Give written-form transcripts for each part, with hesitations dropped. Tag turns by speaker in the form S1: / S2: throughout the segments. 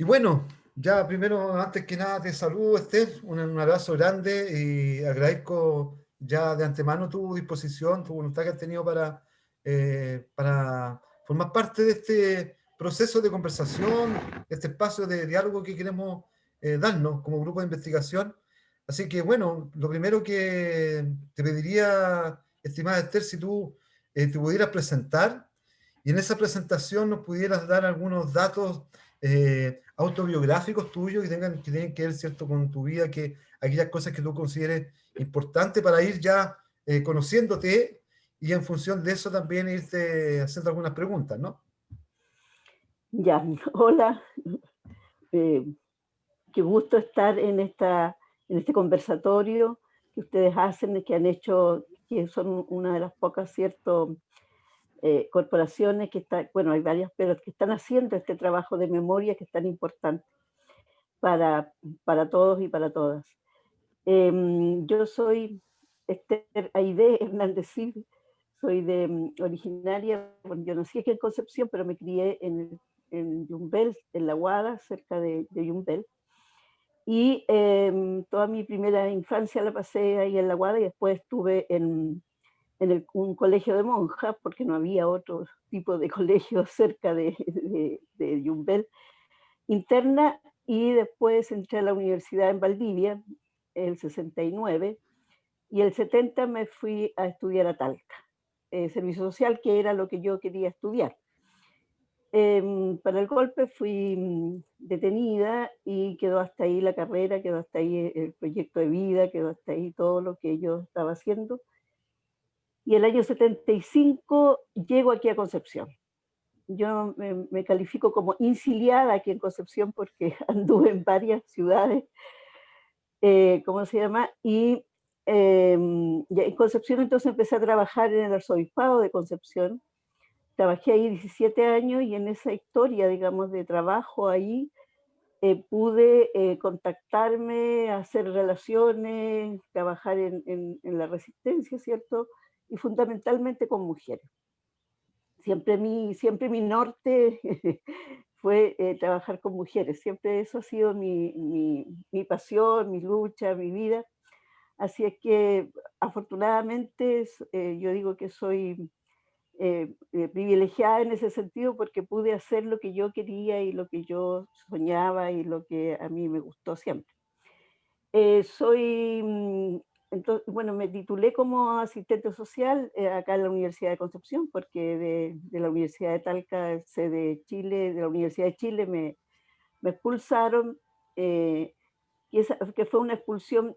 S1: Y bueno, ya primero, antes que nada, te saludo, Esther, un abrazo grande y agradezco ya de antemano tu disposición, tu voluntad que has tenido para formar parte de este proceso de conversación, este espacio de diálogo que queremos darnos como grupo de investigación. Así que bueno, lo primero que te pediría, estimada Esther, si tú te pudieras presentar y en esa presentación nos pudieras dar algunos datos autobiográficos tuyos que tienen que ver, ¿cierto?, con tu vida, que aquellas cosas que tú consideres importantes para ir ya conociéndote y en función de eso también irte haciendo algunas preguntas, ¿no?
S2: Ya, hola, eh, qué gusto estar en este conversatorio que ustedes hacen, que han hecho, que son una de las pocas, cierto, corporaciones que está, bueno, hay varias, pero que están haciendo este trabajo de memoria que es tan importante para, para todos y para todas. Yo soy Esther Aide Hernández Silva, soy originaria, bueno, yo nací aquí en Concepción, pero me crié en Yumbel, en La Guada, cerca de Yumbel. Y toda mi primera infancia la pasé ahí en La Guada y después estuve un colegio de monjas, porque no había otro tipo de colegio cerca de Yumbel, interna, y después entré a la universidad en Valdivia, el 69, y el 70 me fui a estudiar a Talca, servicio social, que era lo que yo quería estudiar. Para el golpe fui detenida y quedó hasta ahí la carrera, quedó hasta ahí el proyecto de vida, quedó hasta ahí todo lo que yo estaba haciendo. Y el año 75 llego aquí a Concepción. Yo me califico como insiliada aquí en Concepción porque anduve en varias ciudades, ¿cómo se llama? Y ya en Concepción entonces empecé a trabajar en el Arzobispado de Concepción. Trabajé ahí 17 años y en esa historia, digamos, de trabajo ahí, pude contactarme, hacer relaciones, trabajar en la resistencia, ¿cierto? Y fundamentalmente con mujeres. Siempre mi norte fue trabajar con mujeres, siempre eso ha sido mi pasión, mi lucha, mi vida. Así es que afortunadamente yo digo que soy privilegiada en ese sentido porque pude hacer lo que yo quería y lo que yo soñaba y lo que a mí me gustó siempre. Soy, entonces, bueno, me titulé como asistente social acá en la Universidad de Concepción, porque de la Universidad de Talca, sede Chile, de la Universidad de Chile, me expulsaron, que fue una expulsión,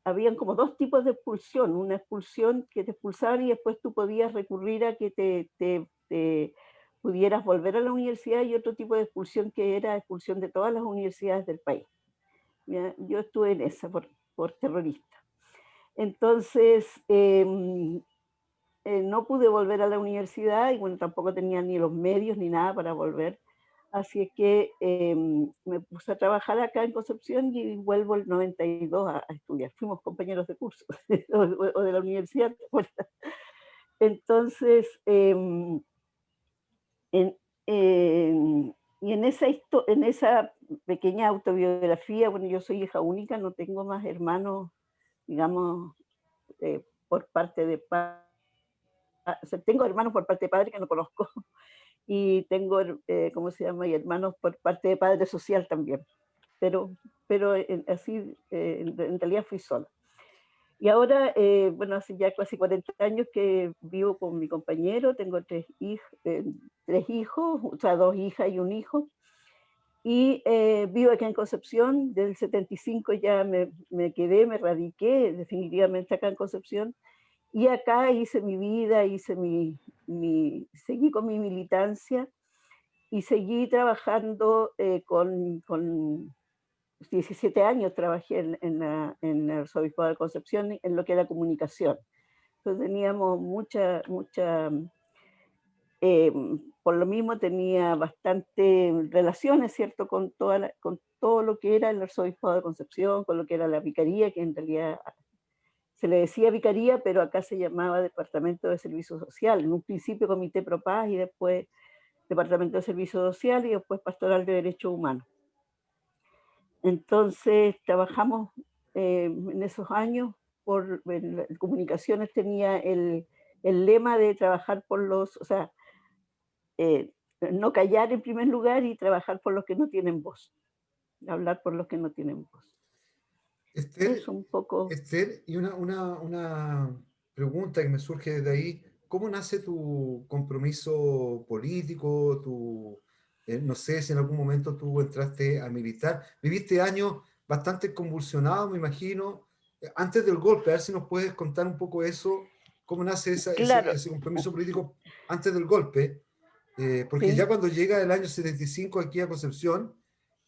S2: habían como dos tipos de expulsión, una expulsión que te expulsaban y después tú podías recurrir a que te pudieras volver a la universidad, y otro tipo de expulsión que era expulsión de todas las universidades del país. ¿Ya? Yo estuve en esa por terrorista. Entonces, no pude volver a la universidad y bueno, tampoco tenía ni los medios ni nada para volver. Así es que me puse a trabajar acá en Concepción y vuelvo el 92 a estudiar. Fuimos compañeros de curso o de la universidad. Bueno, entonces, en, y en esa pequeña autobiografía, bueno, yo soy hija única, no tengo más hermanos, digamos, por parte de padre. O sea, tengo hermanos por parte de padre que no conozco, y tengo, ¿cómo se llama? Y hermanos por parte de padre social también. Pero, así, en realidad fui sola. Y ahora, bueno, hace ya casi 40 años que vivo con mi compañero, tengo tres hijos, o sea, dos hijas y un hijo, y vivo aquí en Concepción. Desde el 75 ya me quedé, me radiqué definitivamente acá en Concepción, y acá hice mi vida, seguí con mi militancia y seguí trabajando con 17 años trabajé en el Arzobispado de Concepción en lo que era comunicación. Entonces teníamos eh, por lo mismo tenía bastante relaciones, ¿cierto?, con todo lo que era el Arzobispado de Concepción, con lo que era la vicaría, que en realidad se le decía vicaría, pero acá se llamaba Departamento de Servicio Social. En un principio Comité Pro Paz y después Departamento de Servicio Social y después Pastoral de Derechos Humanos. Entonces trabajamos en esos años, en comunicaciones tenía el lema de trabajar por los, o sea, no callar en primer lugar y trabajar por los que no tienen voz, hablar por los que no tienen voz.
S1: Esther,
S2: Eso un poco.
S1: Esther, y una pregunta que me surge desde ahí, ¿cómo nace tu compromiso político? No sé si en algún momento tú entraste a militar. Viviste años bastante convulsionados, me imagino, antes del golpe. A ver si nos puedes contar un poco eso, cómo nace
S2: Claro,
S1: ese compromiso político antes del golpe. Porque ya
S2: sí,
S1: cuando llega el año 75 aquí a Concepción,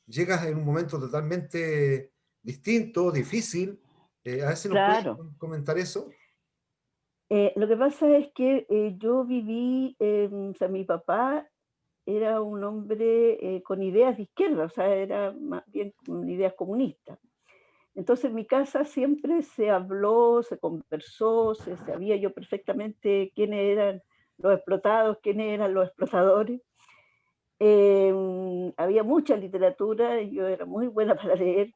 S1: llegas en un momento totalmente distinto, difícil. A ver si nos puedes
S2: claro.
S1: comentar eso.
S2: Lo que pasa es que yo viví, o sea, mi papá era un hombre con ideas de izquierda, o sea, era más bien con ideas comunistas. Entonces en mi casa siempre se habló, se conversó, se sabía yo perfectamente quiénes eran los explotados, quiénes eran los explotadores. Había mucha literatura, y yo era muy buena para leer.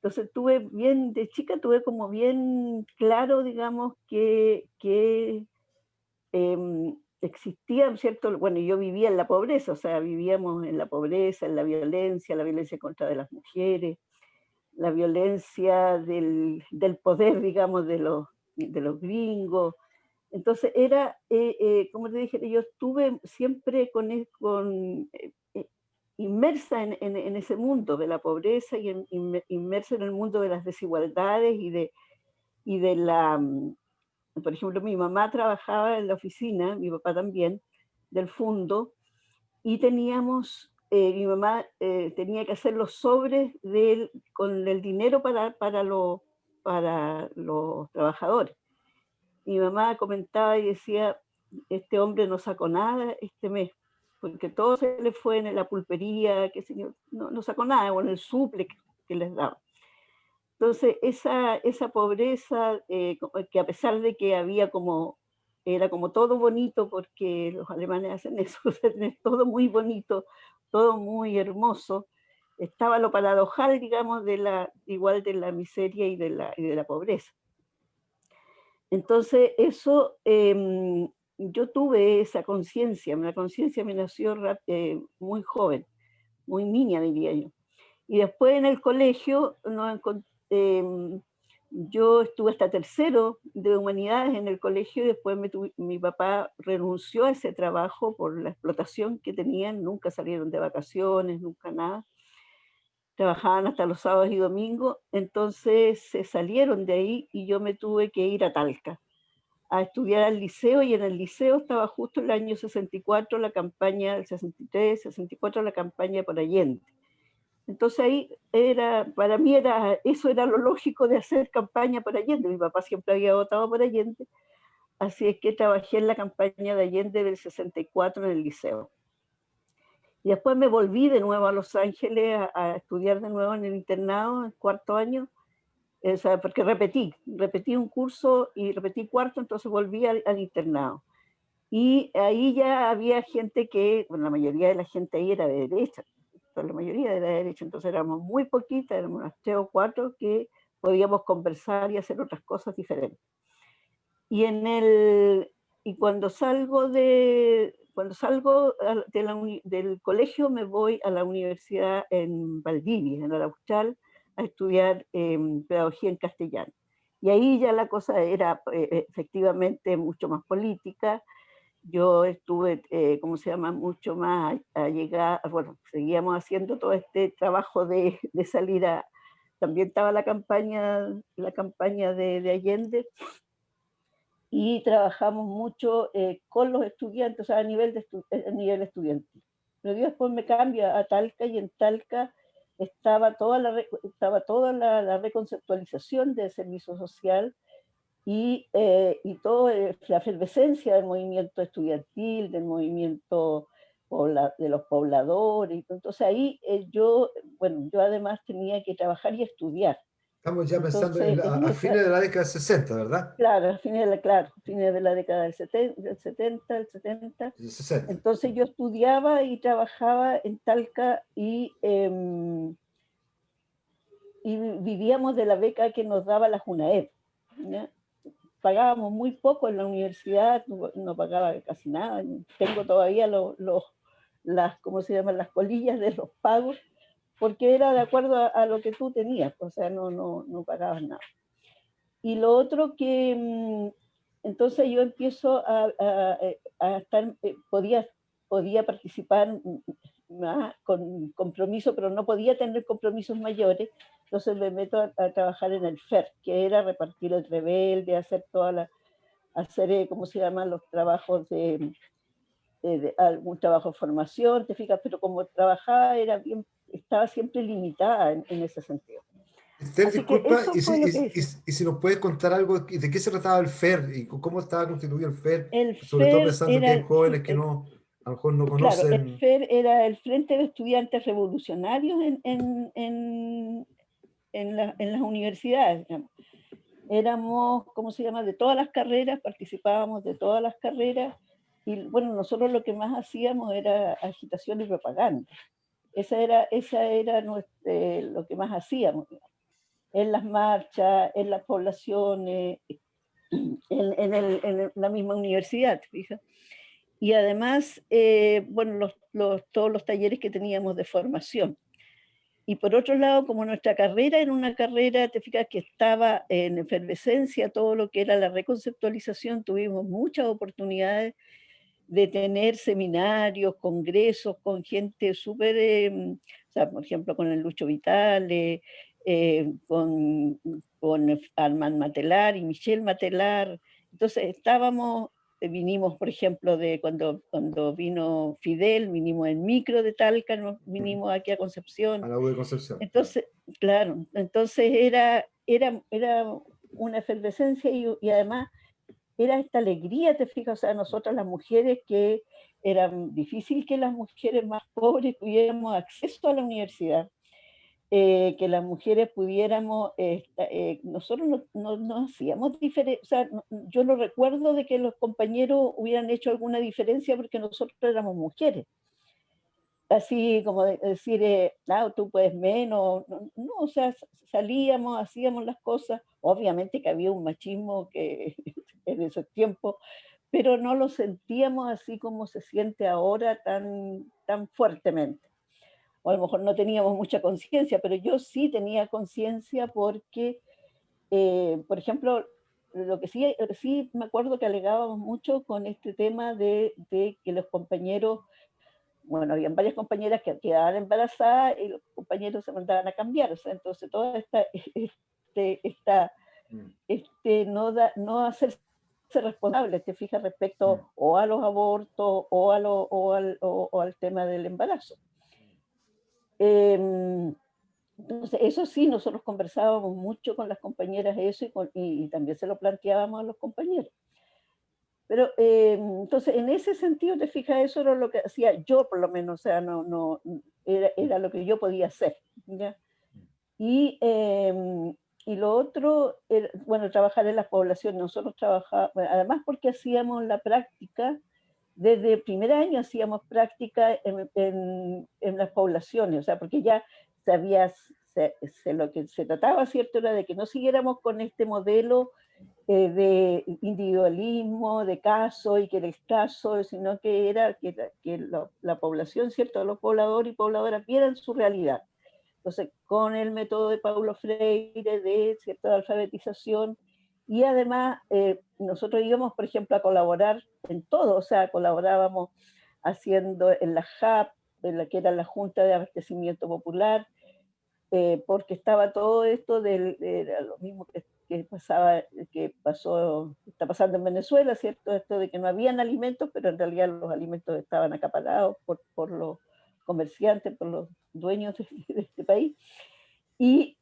S2: Entonces tuve bien, de chica tuve como bien claro, digamos, que existía, ¿cierto? Bueno, yo vivía en la pobreza, o sea, vivíamos en la pobreza, en la violencia contra de las mujeres, la violencia del poder, digamos, de los gringos. Entonces era, como te dije, yo estuve siempre inmersa en ese mundo de la pobreza y inmersa en el mundo de las desigualdades y de la, por ejemplo, mi mamá trabajaba en la oficina, mi papá también, del fondo, y teníamos, mi mamá tenía que hacer los sobres con el dinero para los trabajadores. Mi mamá comentaba y decía, este hombre no sacó nada este mes, porque todo se le fue en la pulpería, que no sacó nada, o en el suple que les daba. Entonces, esa pobreza, que a pesar de que era como todo bonito, porque los alemanes hacen eso, es todo muy bonito, todo muy hermoso, estaba lo paradojal, digamos, igual de la miseria y de la pobreza. Entonces, eso, yo tuve esa conciencia, la conciencia me nació muy joven, muy niña, diría yo. Y después en el colegio yo estuve hasta tercero de humanidades en el colegio y después mi papá renunció a ese trabajo por la explotación que tenían, nunca salieron de vacaciones, nunca nada, trabajaban hasta los sábados y domingos, entonces se salieron de ahí y yo me tuve que ir a Talca a estudiar al liceo y en el liceo estaba justo el año 64, la campaña, el 63, 64, la campaña por Allende. Entonces ahí para mí eso era lo lógico de hacer campaña por Allende. Mi papá siempre había votado por Allende, así es que trabajé en la campaña de Allende del 64 en el liceo. Y después me volví de nuevo a Los Ángeles a estudiar de nuevo en el internado, en cuarto año, o sea, porque repetí un curso y repetí cuarto, entonces volví al internado. Y ahí ya había gente bueno, la mayoría de la gente ahí era de derecha, la mayoría de la derecha, entonces éramos muy poquitas, éramos unas 3 o 4 que podíamos conversar y hacer otras cosas diferentes. Y y cuando salgo del colegio me voy a la universidad en Valdivia, en el Austral, a estudiar pedagogía en castellano. Y ahí ya la cosa era efectivamente mucho más política. Yo estuve, ¿cómo se llama?, mucho más allegada, bueno, seguíamos haciendo todo este trabajo de salir también estaba la campaña de Allende, y trabajamos mucho con los estudiantes, o sea, a nivel estudiantil. Pero yo después me cambio a Talca y en Talca estaba toda la reconceptualización del servicio social y toda la efervescencia del movimiento estudiantil, del movimiento de los pobladores. Entonces ahí bueno, yo además tenía que trabajar y estudiar.
S1: Estamos ya pensando
S2: Entonces, en
S1: a
S2: esa,
S1: fines de la década del 60, ¿verdad?
S2: claro, a fines de la década del 70, el 70.
S1: El 60.
S2: Entonces yo estudiaba y trabajaba en Talca y vivíamos de la beca que nos daba la Junaed, ¿ya? Pagábamos muy poco en la universidad, no pagaba casi nada. Tengo todavía ¿cómo se llaman? Las colillas de los pagos, porque era de acuerdo a lo que tú tenías, o sea, no pagabas nada. Y lo otro que, entonces yo empiezo a estar, podía participar más con compromiso, pero no podía tener compromisos mayores, entonces me meto a trabajar en el FER, que era repartir el rebelde, hacer ¿cómo se llaman? Los trabajos de algún trabajo de formación, te fijas, pero como trabajaba estaba siempre limitada en ese sentido.
S1: Esther,
S2: Así que
S1: disculpa,
S2: eso fue lo que hice.
S1: y si nos puedes contar algo de qué se trataba el FER y cómo estaba constituido el FER,
S2: El
S1: sobre todo
S2: FER
S1: pensando que hay
S2: era,
S1: jóvenes
S2: sí,
S1: que no, a lo mejor no
S2: claro, el
S1: conocen.
S2: FER era el Frente de Estudiantes Revolucionarios en las universidades, digamos. Éramos, ¿cómo se llama?, de todas las carreras, participábamos de todas las carreras, y bueno, nosotros lo que más hacíamos era agitación y propaganda. Esa era lo que más hacíamos, digamos, en las marchas, en las poblaciones, en la misma universidad, fíjate. Y además, bueno, todos los talleres que teníamos de formación. Y por otro lado, como nuestra carrera era una carrera, te fijas que estaba en efervescencia, todo lo que era la reconceptualización, tuvimos muchas oportunidades de tener seminarios, congresos con gente súper, o sea, por ejemplo, con el Lucho Vitale, con Armand Matelar y Michelle Matelar. Entonces vinimos, por ejemplo, de cuando vino Fidel, vinimos en micro de Talca, vinimos aquí a
S1: A
S2: Concepción.
S1: la U de Concepción, claro.
S2: Entonces, claro, entonces era una efervescencia y además era esta alegría, te fijas, o sea, nosotras las mujeres que era difícil que las mujeres más pobres tuviéramos acceso a la universidad, que las mujeres pudiéramos, nosotros no hacíamos diferencia, o sea, yo no recuerdo de que los compañeros hubieran hecho alguna diferencia porque nosotros éramos mujeres. Así como decir, tú puedes menos, no, o sea, salíamos, hacíamos las cosas, obviamente que había un machismo que en ese tiempo, pero no lo sentíamos así como se siente ahora tan fuertemente. O a lo mejor no teníamos mucha conciencia, pero yo sí tenía conciencia porque, por ejemplo, lo que sí me acuerdo que alegábamos mucho con este tema de que los compañeros, bueno, habían varias compañeras que quedaban embarazadas y los compañeros se mandaban a cambiar, o sea, entonces toda esta
S1: Mm,
S2: no hacerse responsable, te fijas,
S1: mm.
S2: respecto o a los abortos o al tema del embarazo. Entonces, eso sí, nosotros conversábamos mucho con las compañeras eso y también se lo planteábamos a los compañeros. Pero entonces, en ese sentido, te fijas, eso era lo que hacía yo, por lo menos, o sea, era lo que yo podía hacer, ¿ya? Y, y lo otro, bueno, trabajar en las poblaciones. Nosotros trabajábamos, bueno, además porque hacíamos la práctica, desde el primer año hacíamos práctica en las poblaciones, o sea, porque ya sabías, lo que se trataba, ¿cierto? Era de que no siguiéramos con este modelo de individualismo, de caso y que era el caso, sino que era que la población, ¿cierto? Los pobladores y pobladoras vieran su realidad. Entonces, con el método de Paulo Freire, de cierta alfabetización, y además nosotros íbamos, por ejemplo, a colaborar en todo, o sea, colaborábamos haciendo en la JAP, en la que era la Junta de Abastecimiento Popular, porque estaba todo esto de lo mismo está pasando en Venezuela, ¿cierto? Esto de que no habían alimentos, pero en realidad los alimentos estaban acaparados por los comerciantes, por los dueños de este país. Y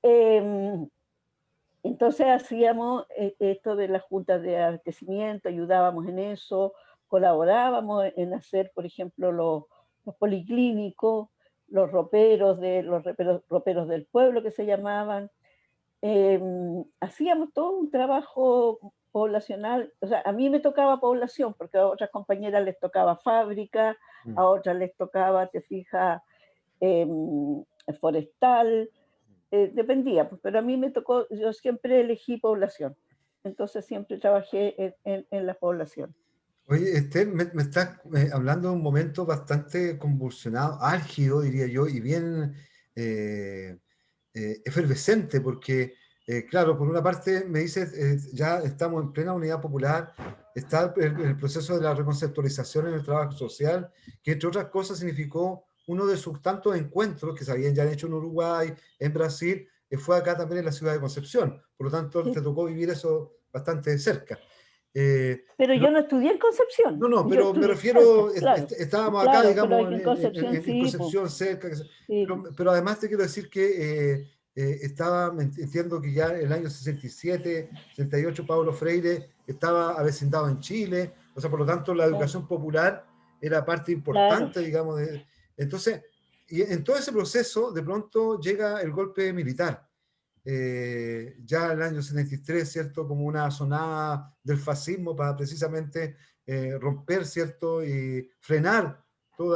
S2: entonces hacíamos esto de las juntas de abastecimiento, ayudábamos en eso, colaborábamos en hacer, por ejemplo, los policlínicos, los roperos del pueblo que se llamaban, hacíamos todo un trabajo poblacional, o sea, a mí me tocaba población, porque a otras compañeras les tocaba fábrica, a
S1: Mm.
S2: otras les tocaba, te fijas, forestal, dependía, pues, pero a mí me tocó, yo siempre elegí población, entonces siempre trabajé en la población.
S1: Oye, Esther, me estás hablando de un momento bastante convulsionado, álgido, diría yo, y bien eh, efervescente, porque, claro, por una parte me dices, ya estamos en plena unidad popular, está el proceso de la reconceptualización en el trabajo social, que entre otras cosas significó uno de sus tantos encuentros que se habían ya hecho en Uruguay, en Brasil, fue acá también en la ciudad de Concepción, por lo tanto te
S2: Sí.
S1: tocó vivir eso bastante de cerca.
S2: Pero
S1: Pero
S2: yo no estudié en
S1: no,
S2: Concepción,
S1: no,
S2: yo
S1: pero me
S2: estudié en Talca,
S1: refiero,
S2: claro,
S1: estábamos acá,
S2: claro, pero
S1: digamos,
S2: aquí en Concepción
S1: en
S2: sí, pues,
S1: Concepción, cerca,
S2: sí,
S1: pero además te quiero decir que estaba, entiendo que ya el año 67, 68, Pablo Freire estaba avecindado en Chile, o sea, por lo tanto, la
S2: claro,
S1: educación popular era parte
S2: claro,
S1: importante, digamos, entonces, y en todo ese proceso, de pronto llega el golpe militar ya en el año 73, ¿cierto? Como una sonada del fascismo para precisamente romper, ¿cierto? Y frenar todo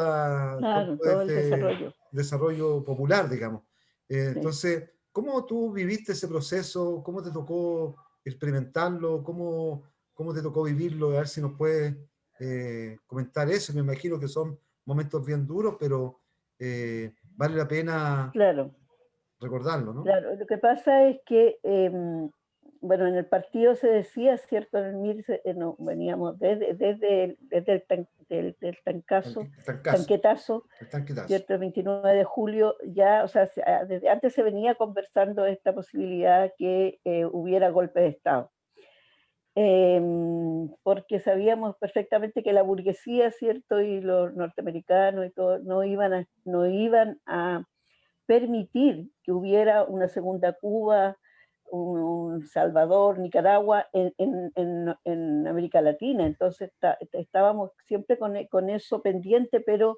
S2: claro, todo el
S1: este
S2: desarrollo.
S1: desarrollo popular, digamos.
S2: Sí.
S1: Entonces, ¿cómo tú viviste ese proceso? ¿Cómo te tocó experimentarlo? ¿Cómo te tocó vivirlo? A ver si nos puedes comentar eso. Me imagino que son momentos bien duros, pero vale la pena
S2: Claro,
S1: recordarlo, ¿no?
S2: claro. Lo que pasa es que, bueno, en el partido se decía, ¿cierto? En el MIR no, veníamos desde del tancazo,
S1: Tancazo,
S2: tanquetazo,
S1: el tanquetazo.
S2: ¿cierto? El 29 de julio ya, o sea, desde antes se venía conversando esta posibilidad que hubiera golpe de Estado. Porque sabíamos perfectamente que la burguesía, ¿cierto? Y los norteamericanos y todo, no iban a permitir que hubiera una segunda Cuba, un Salvador, Nicaragua en América Latina. Entonces estábamos siempre con eso pendiente, pero,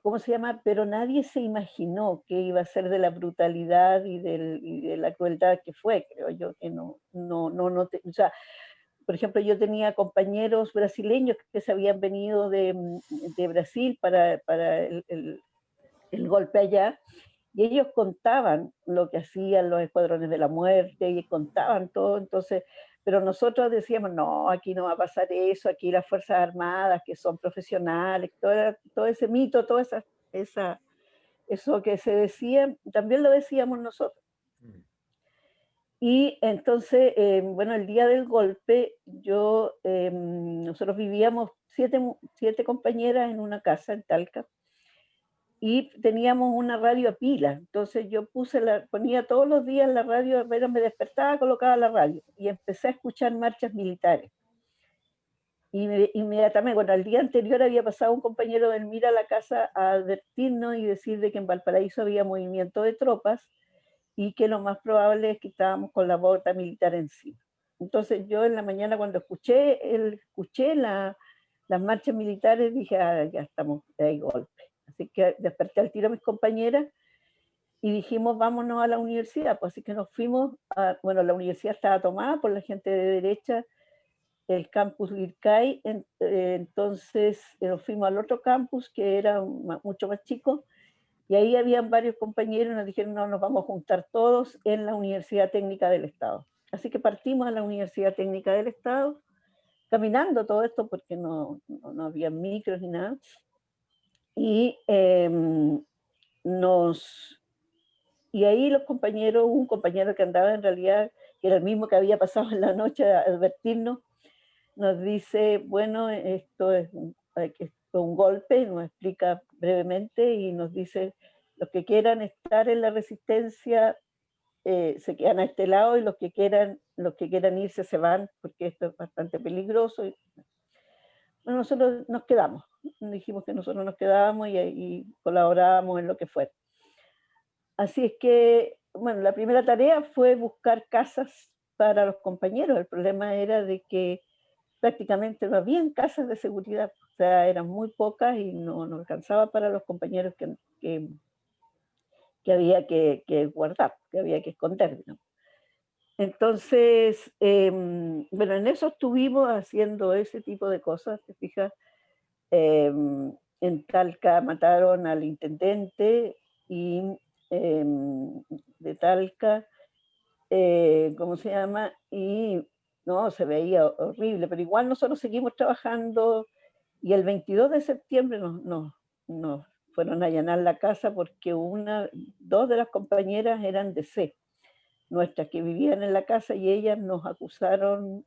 S2: ¿cómo se llama? Pero nadie se imaginó que iba a ser de la brutalidad y de la crueldad que fue, creo yo, que o sea, por ejemplo, yo tenía compañeros brasileños que se habían venido de Brasil para el golpe allá, y ellos contaban lo que hacían los escuadrones de la muerte y contaban todo, entonces, pero nosotros decíamos, no, aquí no va a pasar eso, aquí las Fuerzas Armadas, que son profesionales, todo ese mito, eso que se decía, también lo decíamos nosotros.
S1: Mm.
S2: Y entonces, bueno, el día del golpe, nosotros vivíamos siete compañeras en una casa en Talca, y teníamos una radio a pila. Entonces yo ponía todos los días la radio, apenas me despertaba, colocaba la radio y empecé a escuchar marchas militares. Y inmediatamente, bueno, al día anterior había pasado un compañero del MIR a la casa a advertirnos y decir de que en Valparaíso había movimiento de tropas y que lo más probable es que estábamos con la bota militar encima. Entonces yo en la mañana cuando escuché las marchas militares dije, ah, ya estamos, hay golpe. Así que desperté al tiro a mis compañeras y dijimos, vámonos a la universidad. Pues así que nos fuimos, bueno, la universidad estaba tomada por la gente de derecha, el campus Lircay, entonces nos fuimos al otro campus que era mucho más chico, y ahí habían varios compañeros y nos dijeron, no, nos vamos a juntar todos en la Universidad Técnica del Estado. Así que partimos a la Universidad Técnica del Estado, caminando todo esto porque no había micros ni nada, y nos y ahí los compañeros, un compañero que andaba en realidad, que era el mismo que había pasado en la noche a advertirnos, nos dice, bueno, esto es un golpe, nos explica brevemente y nos dice, los que quieran estar en la resistencia se quedan a este lado y los que quieran irse se van porque esto es bastante peligroso. Y, bueno, nosotros nos quedamos, dijimos que nosotros nos quedábamos y colaborábamos en lo que fuera. Así es que, bueno, la primera tarea fue buscar casas para los compañeros. El problema era de que prácticamente no habían casas de seguridad, o sea, eran muy pocas y no alcanzaba para los compañeros que que había que guardar, que había que esconder, digamos. Entonces, bueno, en eso estuvimos haciendo ese tipo de cosas, ¿te fijas? En Talca mataron al intendente y de Talca, ¿cómo se llama? Y no, se veía horrible, pero igual nosotros seguimos trabajando y el 22 de septiembre nos fueron a allanar la casa porque dos de las compañeras eran de C, nuestras que vivían en la casa, y ellas nos acusaron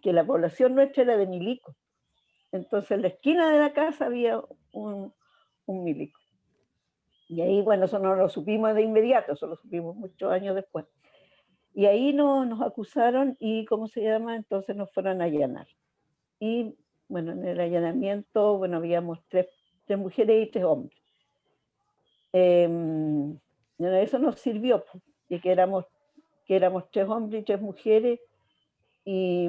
S2: que la población nuestra era de milico. Entonces en la esquina de la casa había un milico. Y ahí, bueno, eso no lo supimos de inmediato, eso lo supimos muchos años después. Y ahí nos acusaron y, ¿cómo se llama? Entonces nos fueron a allanar. Y, bueno, en el allanamiento, bueno, habíamos tres mujeres y 3 hombres. Eso nos sirvió, y que éramos 3 hombres y 3 mujeres, y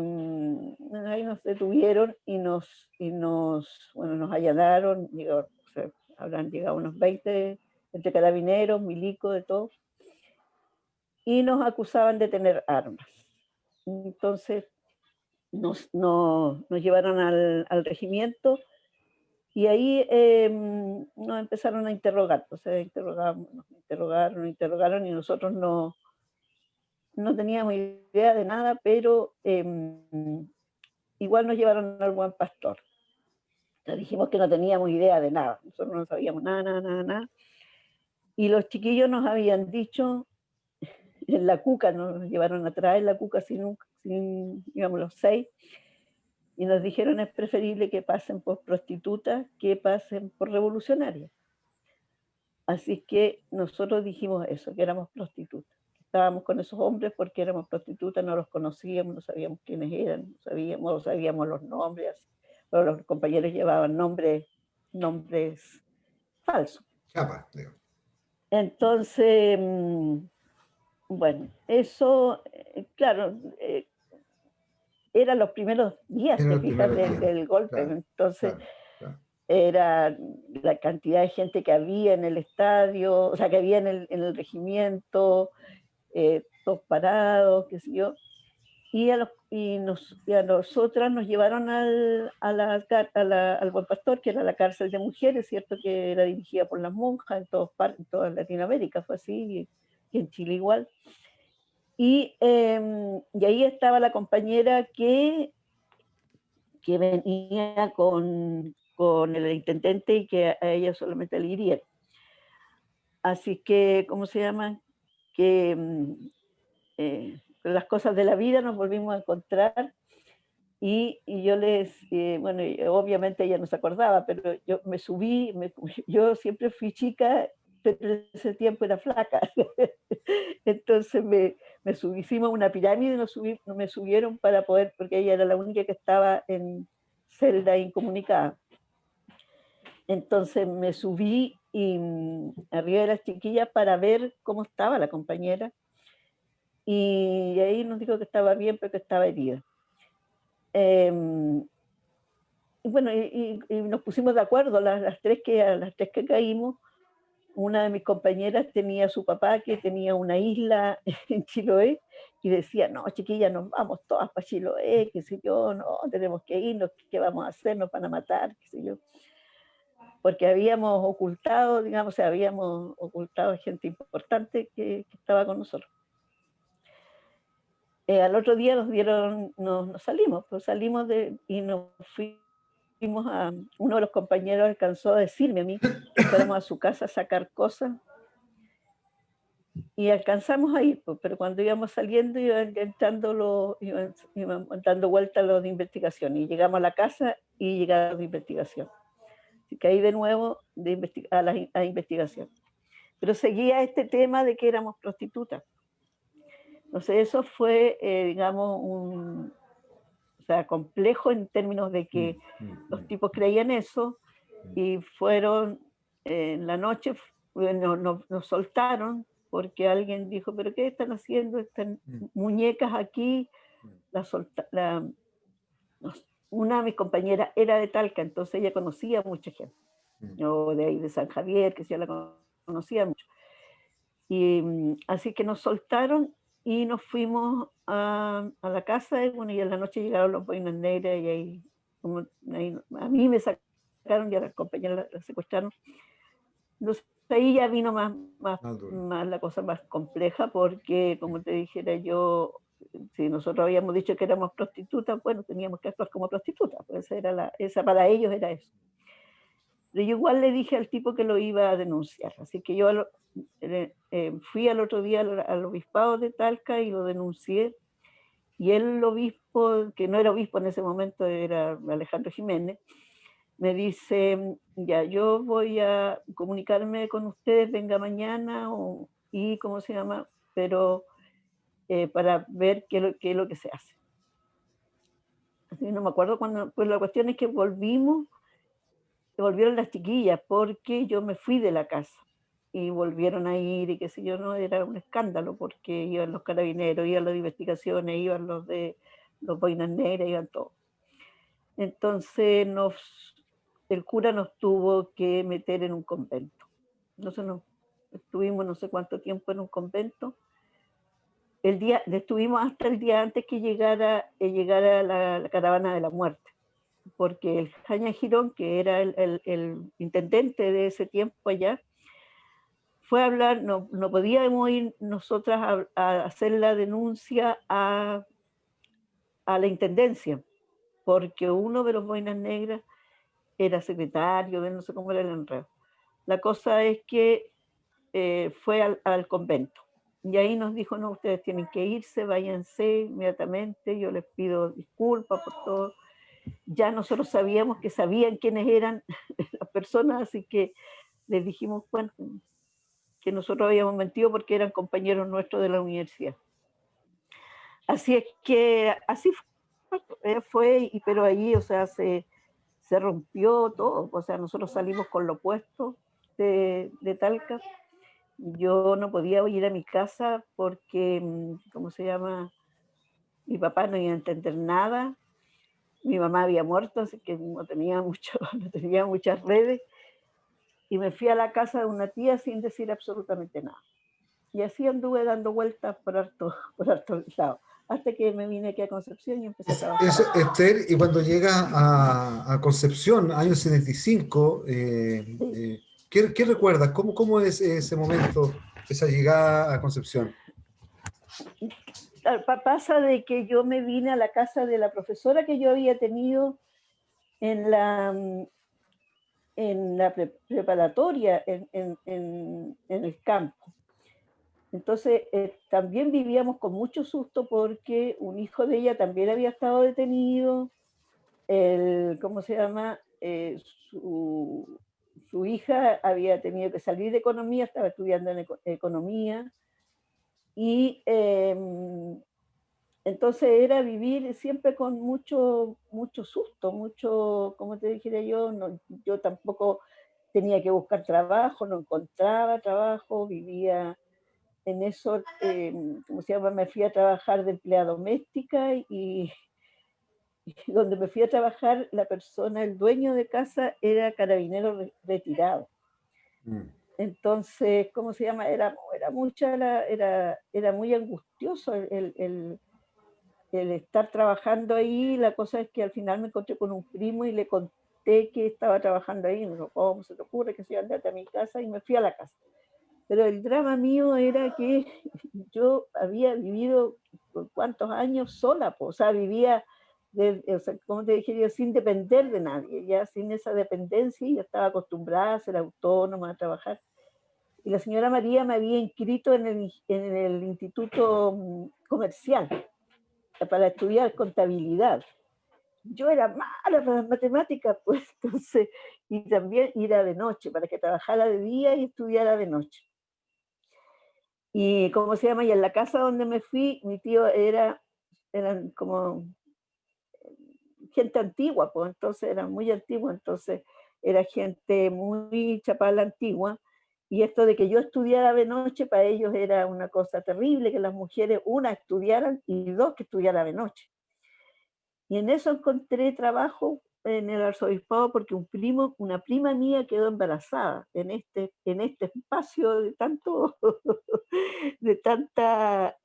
S2: ahí nos detuvieron y bueno, nos allanaron, o sea, habrán llegado unos 20 entre carabineros, milicos, de todo, y nos acusaban de tener armas. Entonces nos llevaron al regimiento y ahí nos empezaron a interrogar, o sea, nos interrogaron y nosotros no teníamos idea de nada, pero igual nos llevaron al Buen Pastor. Le dijimos que no teníamos idea de nada, nosotros no sabíamos nada. Y los chiquillos nos habían dicho, en la Cuca, nos llevaron atrás en la Cuca sin íbamos los 6, y nos dijeron es preferible que pasen por prostitutas que pasen por revolucionarias. Así que nosotros dijimos eso, que éramos prostitutas. Estábamos con esos hombres porque éramos prostitutas, no los conocíamos, no sabíamos quiénes eran, no sabíamos los nombres, pero los compañeros llevaban nombres falsos.
S1: Chapa, digo.
S2: Entonces, bueno, eso, claro, eran los primeros días, te fijas, del golpe. Claro, entonces, claro. Era la cantidad de gente que había en el estadio, o sea, que había en el regimiento, todos parados, qué sé yo. Y a nosotras nos llevaron al Buen Pastor, que era la cárcel de mujeres, ¿cierto? Que era dirigida por las monjas en toda Latinoamérica, fue así, y en Chile igual. Y ahí estaba la compañera que venía con el intendente y que a ella solamente le hirieron. Así que, ¿cómo se llama? Que las cosas de la vida nos volvimos a encontrar y yo bueno, obviamente ella no se acordaba, pero yo me subí, yo siempre fui chica, pero en ese tiempo era flaca. Entonces hicimos una pirámide y me subieron para poder, porque ella era la única que estaba en celda incomunicada. Entonces me subí arriba de las chiquillas para ver cómo estaba la compañera. Y ahí nos dijo que estaba bien, pero que estaba herida. Y bueno, y nos pusimos de acuerdo, a las tres que caímos. Una de mis compañeras tenía a su papá que tenía una isla en Chiloé y decía, no, chiquilla, nos vamos todas para Chiloé, qué sé yo, no, tenemos que irnos, ¿qué vamos a hacer? Nos van a matar, qué sé yo. Porque habíamos ocultado, digamos, habíamos ocultado gente importante que estaba con nosotros. Al otro día nos salimos, pues salimos y nos fuimos uno de los compañeros alcanzó a decirme a mí que fuéramos a su casa a sacar cosas y alcanzamos a ir, pues, pero cuando íbamos saliendo iban dando vueltas los de investigación y llegamos a la casa y llegaron los de investigación. Así que ahí de nuevo a investigación. Pero seguía este tema de que éramos prostitutas. Entonces eso fue, digamos, complejo en términos de que los tipos creían eso y fueron en la noche, nos soltaron porque alguien dijo, ¿pero qué están haciendo? Están muñecas aquí. Una de mis compañeras era de Talca, entonces ella conocía a mucha gente. o de ahí de San Javier, que ya la conocía mucho. Y así que nos soltaron y nos fuimos a la casa, y bueno, y en la noche llegaron los boinas negras y ahí, ahí a mí me sacaron y a las compañeras la secuestraron. Entonces ahí ya vino
S1: Más duro.
S2: más la cosa más compleja porque, como te dijera yo, si nosotros habíamos dicho que éramos prostitutas, bueno, teníamos que actuar como prostitutas, pues esa para ellos era eso. Pero yo igual le dije al tipo que lo iba a denunciar, así que yo fui al otro día al obispado de Talca y lo denuncié, y el obispo, que no era obispo en ese momento, era Alejandro Jiménez, me dice, ya, yo voy a comunicarme con ustedes, venga mañana, y cómo se llama, pero para ver qué es lo que se hace. Así no me acuerdo cuándo, pues la cuestión es que volvieron las chiquillas, porque yo me fui de la casa y volvieron a ir y qué sé yo, no, era un escándalo porque iban los carabineros, iban las investigaciones, iban los de los boinas negras, iban todos. Entonces el cura nos tuvo que meter en un convento. Entonces estuvimos no sé cuánto tiempo en un convento. Estuvimos hasta el día antes que llegara la caravana de la muerte, porque el Jaime Girón, que era el intendente de ese tiempo allá, fue a hablar, no podíamos ir nosotras a hacer la denuncia a la intendencia, porque uno de los boinas negras era secretario, de no sé cómo era el enredo. La cosa es que fue al convento. Y ahí nos dijo, no, ustedes tienen que irse, váyanse inmediatamente, yo les pido disculpas por todo. Ya nosotros sabíamos que sabían quiénes eran las personas, así que les dijimos, bueno, que nosotros habíamos mentido porque eran compañeros nuestros de la universidad. Así es que así fue, pero ahí, o sea, se rompió todo, o sea, nosotros salimos con lo opuesto de Talca. Yo no podía ir a mi casa porque, ¿cómo se llama? Mi papá no iba a entender nada, mi mamá había muerto, así que no tenía, no tenía muchas redes, y me fui a la casa de una tía sin decir absolutamente nada. Y así anduve dando vueltas por harto lados, hasta que me vine aquí a Concepción y empecé a trabajar
S1: Eso,
S2: acá.
S1: Esther, y cuando llega a Concepción, año 75,
S2: Sí.
S1: ¿qué recuerdas? ¿Cómo es ese momento, esa llegada a Concepción?
S2: Pasa de que yo me vine a la casa de la profesora que yo había tenido en la preparatoria en el campo. Entonces, también vivíamos con mucho susto porque un hijo de ella también había estado detenido, ¿cómo se llama? Su hija había tenido que salir de economía, estaba estudiando en economía, y entonces era vivir siempre con mucho susto, como te dijera yo, no, yo tampoco tenía que buscar trabajo, no encontraba trabajo, vivía en eso, ¿cómo se llama? Me fui a trabajar de empleada doméstica y donde me fui a trabajar, la persona, el dueño de casa, era carabinero retirado.
S1: Mm.
S2: Entonces, ¿cómo se llama? Era muy angustioso el estar trabajando ahí. La cosa es que al final me encontré con un primo y le conté que estaba trabajando ahí. Me dijo, ¿cómo se te ocurre que si andate a mi casa? Y me fui a la casa. Pero el drama mío era que yo había vivido por cuántos años sola, o sea, vivía, o sea, como te dije yo, sin depender de nadie, ya sin esa dependencia, y yo estaba acostumbrada a ser autónoma, a trabajar. Y la señora María me había inscrito en el instituto comercial para estudiar contabilidad. Yo era mala para las matemáticas, pues entonces, y también ir de noche, para que trabajara de día y estudiara de noche. Y ¿cómo se llama? Y en la casa donde me fui, mi tío eran como gente antigua, pues entonces era muy antigua, entonces era gente muy chapada antigua. Y esto de que yo estudiara de noche para ellos era una cosa terrible, que las mujeres, una, estudiaran y dos, que estudiara de noche. Y en eso encontré trabajo en el arzobispado porque una prima mía quedó embarazada en este espacio de tanto, de tanta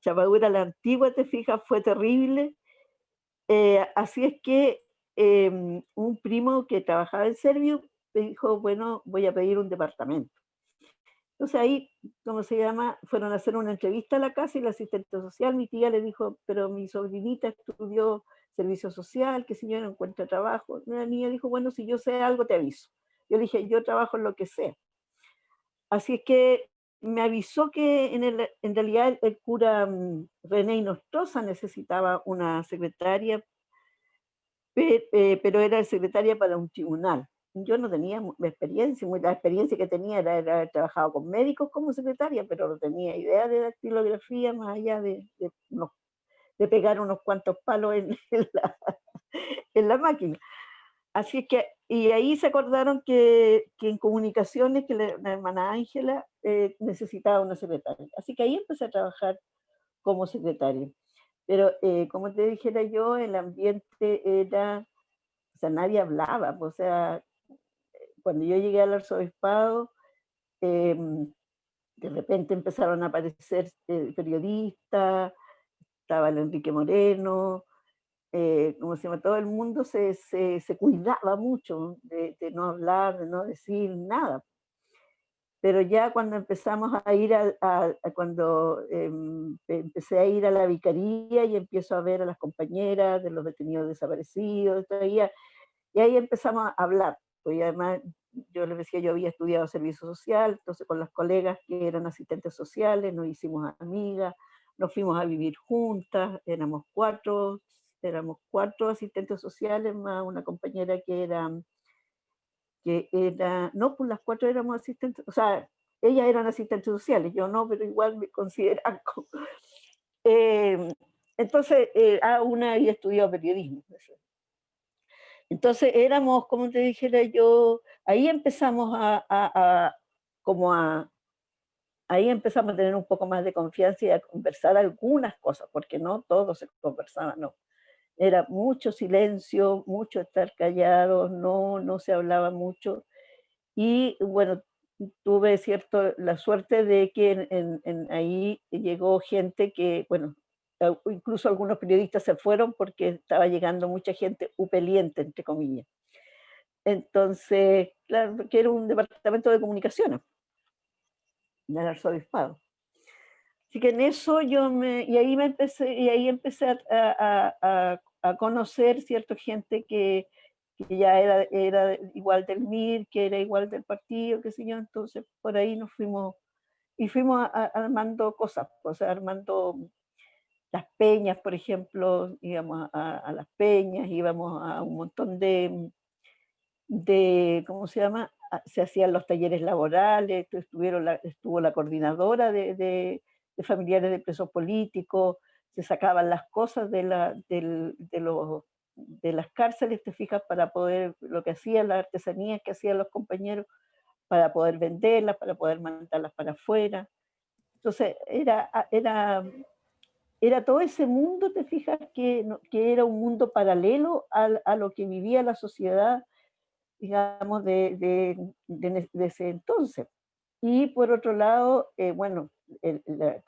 S2: chapadura a la antigua, te fijas, fue terrible. Así es que un primo que trabajaba en Servio me dijo, bueno, voy a pedir un departamento. Entonces ahí, ¿cómo se llama? Fueron a hacer una entrevista a la casa y la asistente social, mi tía le dijo, pero mi sobrinita estudió servicio social, que si yo no encuentra trabajo. La niña dijo, bueno, si yo sé algo te aviso. Yo le dije, yo trabajo en lo que sé. Así es que me avisó que en realidad el cura René Nostroza necesitaba una secretaria, pero era secretaria para un tribunal. Yo no tenía experiencia, la experiencia que tenía era haber trabajado con médicos como secretaria, pero no tenía idea de dactilografía más allá de pegar unos cuantos palos en la máquina. Así es que, y ahí se acordaron que en comunicaciones, que la hermana Ángela necesitaba una secretaria. Así que ahí empecé a trabajar como secretaria. Pero como te dijera yo, el ambiente era, o sea, nadie hablaba. O sea, cuando yo llegué al arzobispado, eh, de repente empezaron a aparecer periodistas, estaba el Enrique Moreno, como se llama, todo el mundo se cuidaba mucho de no hablar, de no decir nada. Pero ya cuando empezamos a ir cuando empecé a ir a la vicaría y empiezo a ver a las compañeras de los detenidos desaparecidos, todavía, y ahí empezamos a hablar. Y además, yo les decía, yo había estudiado servicio social, entonces con las colegas que eran asistentes sociales nos hicimos amigas, nos fuimos a vivir juntas, éramos cuatro asistentes sociales, más una compañera no, pues las cuatro éramos asistentes, o sea, ellas eran asistentes sociales, yo no, pero igual me consideran como... Eh, entonces, una había estudiado periodismo. Entonces éramos, como te dijera yo, ahí empezamos como ahí empezamos a tener un poco más de confianza y a conversar algunas cosas, porque no todo se conversaba, no. Era mucho silencio, mucho estar callados, no se hablaba mucho. Y bueno, tuve la suerte de que ahí llegó gente que, bueno, incluso algunos periodistas se fueron porque estaba llegando mucha gente upeliente, entre comillas. Entonces, claro, que era un departamento de comunicaciones del arzobispado. Así que en eso y ahí empecé a conocer cierta gente que ya era igual del MIR, que era igual del partido, qué sé yo, entonces por ahí nos fuimos, y fuimos armando cosas, o sea, armando las peñas, por ejemplo, íbamos a las peñas, íbamos a un montón ¿cómo se llama? Se hacían los talleres laborales, estuvo la coordinadora de familiares de presos políticos, se sacaban las cosas de las cárceles, te fijas, para poder, lo que hacían las artesanías que hacían los compañeros, para poder venderlas, para poder mandarlas para afuera. Entonces, era todo ese mundo, te fijas, que era un mundo paralelo a lo que vivía la sociedad, digamos, de ese entonces. Y por otro lado, bueno,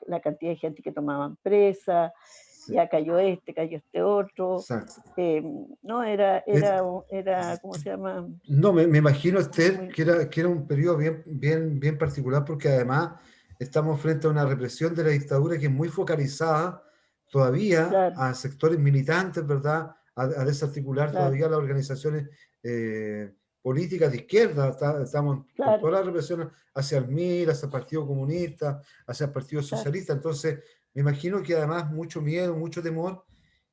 S2: la cantidad de gente que tomaban presa,
S1: Sí,
S2: ya cayó este otro,
S1: exacto.
S2: no,
S1: Es-
S2: ¿cómo se llama?
S1: no, me imagino, Esther,
S2: Muy,
S1: que era un periodo bien particular porque además estamos frente a una represión de la dictadura que es muy focalizada todavía
S2: claro,
S1: a sectores militantes, ¿verdad? A desarticular
S2: claro,
S1: todavía las organizaciones políticas de izquierda. Estamos con
S2: claro,
S1: toda la represión hacia el MIR, hacia el Partido Comunista, hacia el Partido
S2: claro,
S1: Socialista. Entonces, me imagino que además mucho miedo, mucho temor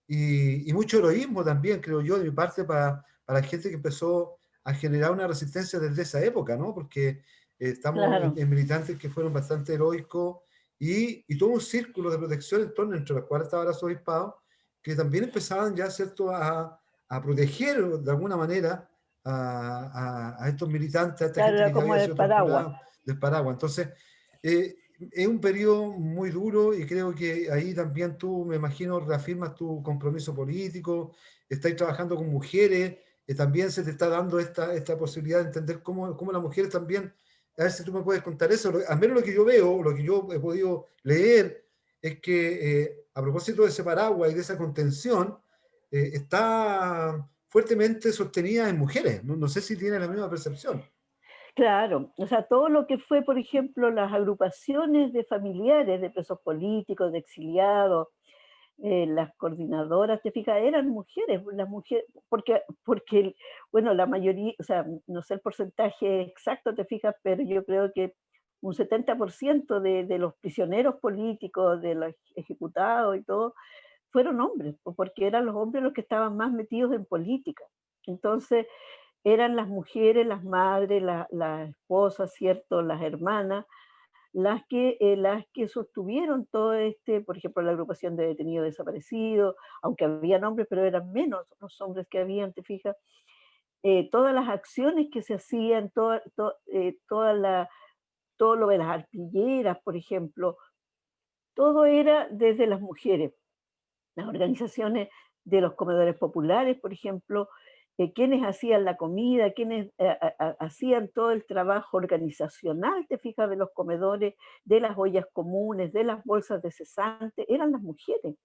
S1: y mucho heroísmo también, creo yo, de mi parte, para la gente que empezó a generar una resistencia desde esa época, ¿no? Porque estamos
S2: claro,
S1: en militantes que fueron bastante heroicos y todo un círculo de protección en torno entre los cuales estaba el arzobispado, que también empezaban ya, ¿cierto?, a proteger de alguna manera a estos militantes, a esta
S2: claro,
S1: gente
S2: era
S1: que ya
S2: como
S1: había
S2: el
S1: sido
S2: paraguas,
S1: torturada del paraguas. Entonces, eh, es un periodo muy duro y creo que ahí también tú, me imagino, reafirmas tu compromiso político, estáis trabajando con mujeres, también se te está dando esta posibilidad de entender cómo las mujeres también, a ver si tú me puedes contar eso, al menos lo que yo veo, lo que yo he podido leer, es que a propósito de ese paraguas y de esa contención, está fuertemente sostenida en mujeres. No sé si tiene la misma percepción.
S2: Claro, o sea, todo lo que fue, por ejemplo, las agrupaciones de familiares de presos políticos, de exiliados, las coordinadoras, te fijas, eran mujeres, las mujeres, porque, bueno, la mayoría, o sea, no sé el porcentaje exacto, te fijas, pero yo creo que un 70% de los prisioneros políticos, de los ejecutados y todo, fueron hombres, porque eran los hombres los que estaban más metidos en política. Entonces, eran las mujeres, las madres, las esposas, ¿cierto? Las hermanas, las que sostuvieron todo por ejemplo, la agrupación de detenidos desaparecidos, aunque había hombres, pero eran menos los hombres que habían, te fijas, todas las acciones que se hacían, todo lo de las arpilleras, por ejemplo, todo era desde las mujeres. Las organizaciones de los comedores populares, por ejemplo, quienes hacían la comida, quienes hacían todo el trabajo organizacional, te fijas, de los comedores, de las ollas comunes, de las bolsas de cesante, eran las mujeres.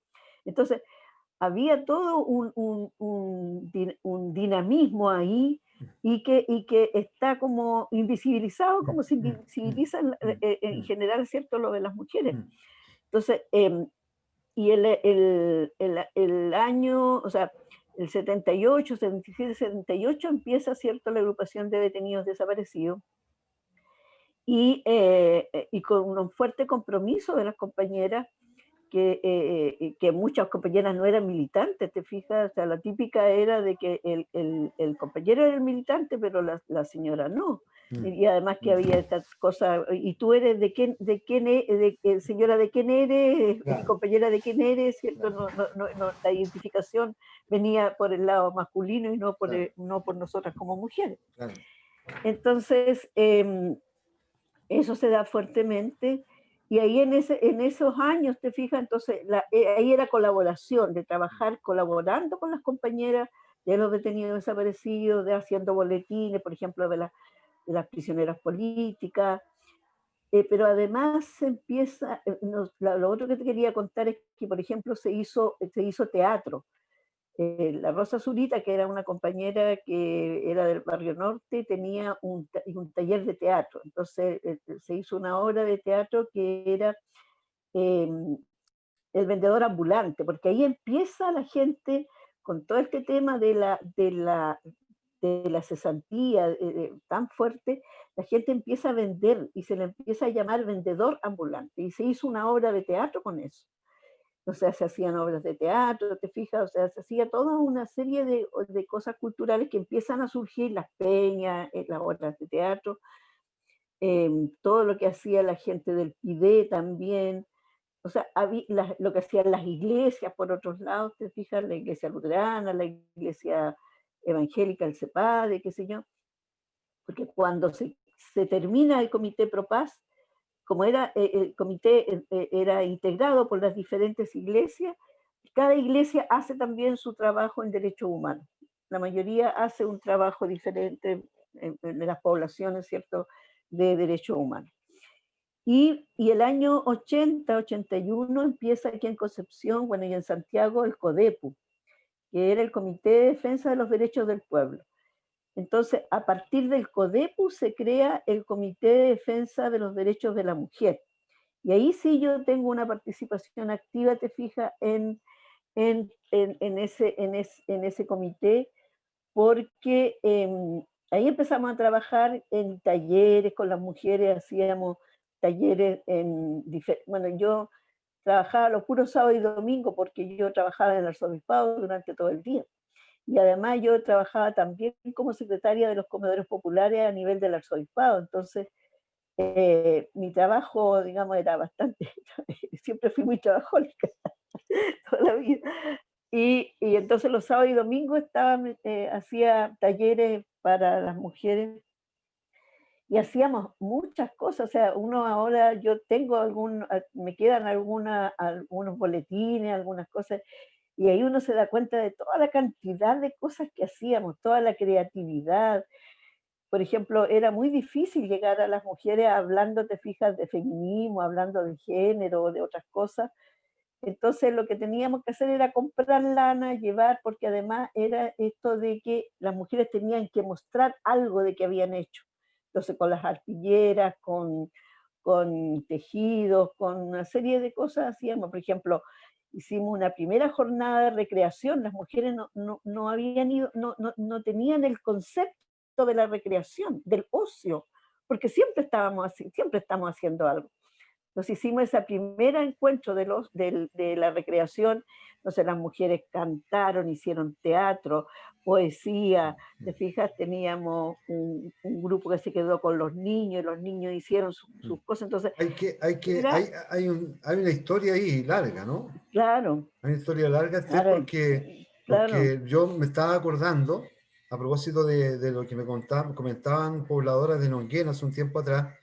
S2: Entonces, había todo un dinamismo ahí y que está como invisibilizado, como se invisibiliza en general, ¿cierto?, lo de las mujeres. Entonces, y el año, o sea, el 78, 77, 78 empieza, ¿cierto?, la agrupación de detenidos desaparecidos y con un fuerte compromiso de las compañeras, que muchas compañeras no eran militantes, ¿te fijas? O sea, la típica era de que el compañero era el militante, pero la señora no. Y además que había esta cosa, y tú eres señora, ¿de quién eres? Y
S1: Claro,
S2: compañera, ¿de quién eres? ¿Cierto?
S1: claro,
S2: La identificación venía por el lado masculino y
S1: claro,
S2: no por nosotras como mujeres.
S1: claro.
S2: Entonces, eso se da fuertemente. Y ahí en esos años, te fijas, entonces ahí era colaboración, de trabajar colaborando con las compañeras de los detenidos desaparecidos, de haciendo boletines, por ejemplo, de las prisioneras políticas. Pero además se empieza, lo otro que te quería contar es que, por ejemplo, se hizo teatro. La Rosa Zurita, que era una compañera que era del Barrio Norte, tenía un taller de teatro. Entonces se hizo una obra de teatro que era eh, El vendedor ambulante, porque ahí empieza la gente con todo este tema de la cesantía tan fuerte, la gente empieza a vender y se le empieza a llamar vendedor ambulante. Y se hizo una obra de teatro con eso. O sea, se hacían obras de teatro, te fijas, o sea, se hacía toda una serie de cosas culturales que empiezan a surgir, las peñas, las obras de teatro, todo lo que hacía la gente del PIDE también, o sea, lo que hacían las iglesias por otros lados, te fijas, la iglesia luterana, la iglesia evangélica, el CEPADE, qué sé yo, porque cuando se termina el comité Pro Paz, como el comité era integrado por las diferentes iglesias, cada iglesia hace también su trabajo en derechos humanos. La mayoría hace un trabajo diferente en las poblaciones, ¿cierto?, de derechos humanos. Y el año 80, 81 empieza aquí en Concepción, bueno, y en Santiago, el CODEPU, que era el Comité de Defensa de los Derechos del Pueblo. Entonces, a partir del CODEPU se crea el Comité de Defensa de los Derechos de la Mujer. Y ahí sí yo tengo una participación activa, te fijas, en ese comité, porque ahí empezamos a trabajar en talleres con las mujeres, hacíamos talleres bueno, yo trabajaba los puros sábados y domingos porque yo trabajaba en el arzobispado durante todo el día. Y además yo trabajaba también como secretaria de los comedores populares a nivel del arzobispado. Entonces, mi trabajo, digamos, era bastante, siempre fui muy trabajólica toda la vida. Y entonces los sábados y domingos hacía talleres para las mujeres y hacíamos muchas cosas. O sea, uno ahora, me quedan algunos boletines, algunas cosas, Y ahí uno se da cuenta de toda la cantidad de cosas que hacíamos, toda la creatividad. Por ejemplo, era muy difícil llegar a las mujeres hablando, te fijas, de feminismo, hablando de género, de otras cosas. Entonces lo que teníamos que hacer era comprar lana, llevar, porque además era esto de que las mujeres tenían que mostrar algo de que habían hecho. Entonces con las arpilleras, con tejidos, con una serie de cosas hacíamos. Por ejemplo, hicimos una primera jornada de recreación, las mujeres no habían ido, no tenían el concepto de la recreación, del ocio, porque siempre estamos haciendo algo. Nos hicimos ese primer encuentro de la recreación, entonces las mujeres cantaron, hicieron teatro, poesía, te fijas, teníamos un grupo que se quedó con los niños hicieron sus cosas, entonces era,
S1: Hay una historia ahí larga, ¿no?
S2: claro,
S1: Hay una historia larga, Esther,
S2: claro, claro,
S1: porque yo me estaba acordando, a propósito de lo que comentaban pobladoras de Nonguén hace un tiempo atrás,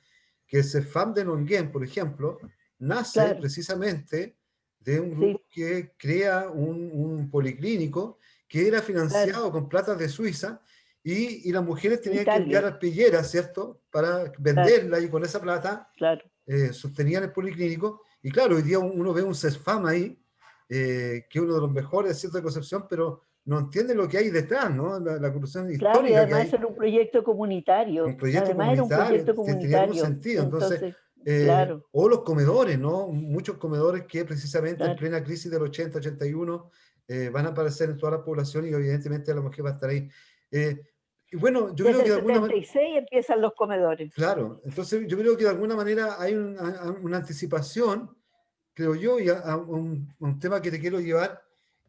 S1: que el CEFAM de Nonguén, por ejemplo, nace
S2: claro,
S1: precisamente de un grupo
S2: sí,
S1: que crea un policlínico que era
S2: claro,
S1: financiado con plata de Suiza y las mujeres
S2: de
S1: tenían que enviar
S2: Italia,
S1: arpilleras, ¿cierto? Para
S2: claro,
S1: venderla y con esa plata
S2: claro,
S1: sostenían el policlínico. Y claro, hoy día uno ve un CEFAM ahí, que es uno de los mejores, ¿cierto? De Concepción, pero no entiende lo que hay detrás, ¿no? La corrupción
S2: claro, y
S1: histórica que
S2: además
S1: hay,
S2: era un proyecto
S1: un
S2: comunitario,
S1: proyecto
S2: además era un
S1: comunitario,
S2: proyecto
S1: tenía algún
S2: comunitario,
S1: sentido. Entonces,
S2: entonces, claro,
S1: o los comedores, ¿no? Muchos comedores que precisamente en
S2: claro.
S1: plena crisis del 80, 81, van a aparecer en toda la población y evidentemente la mujer va a estar ahí. Eh, y bueno, yo creo
S2: Desde
S1: que
S2: el
S1: de alguna manera,
S2: 76 empiezan los comedores.
S1: claro, entonces yo creo que de alguna manera hay una anticipación, creo yo, y a un tema que te quiero llevar,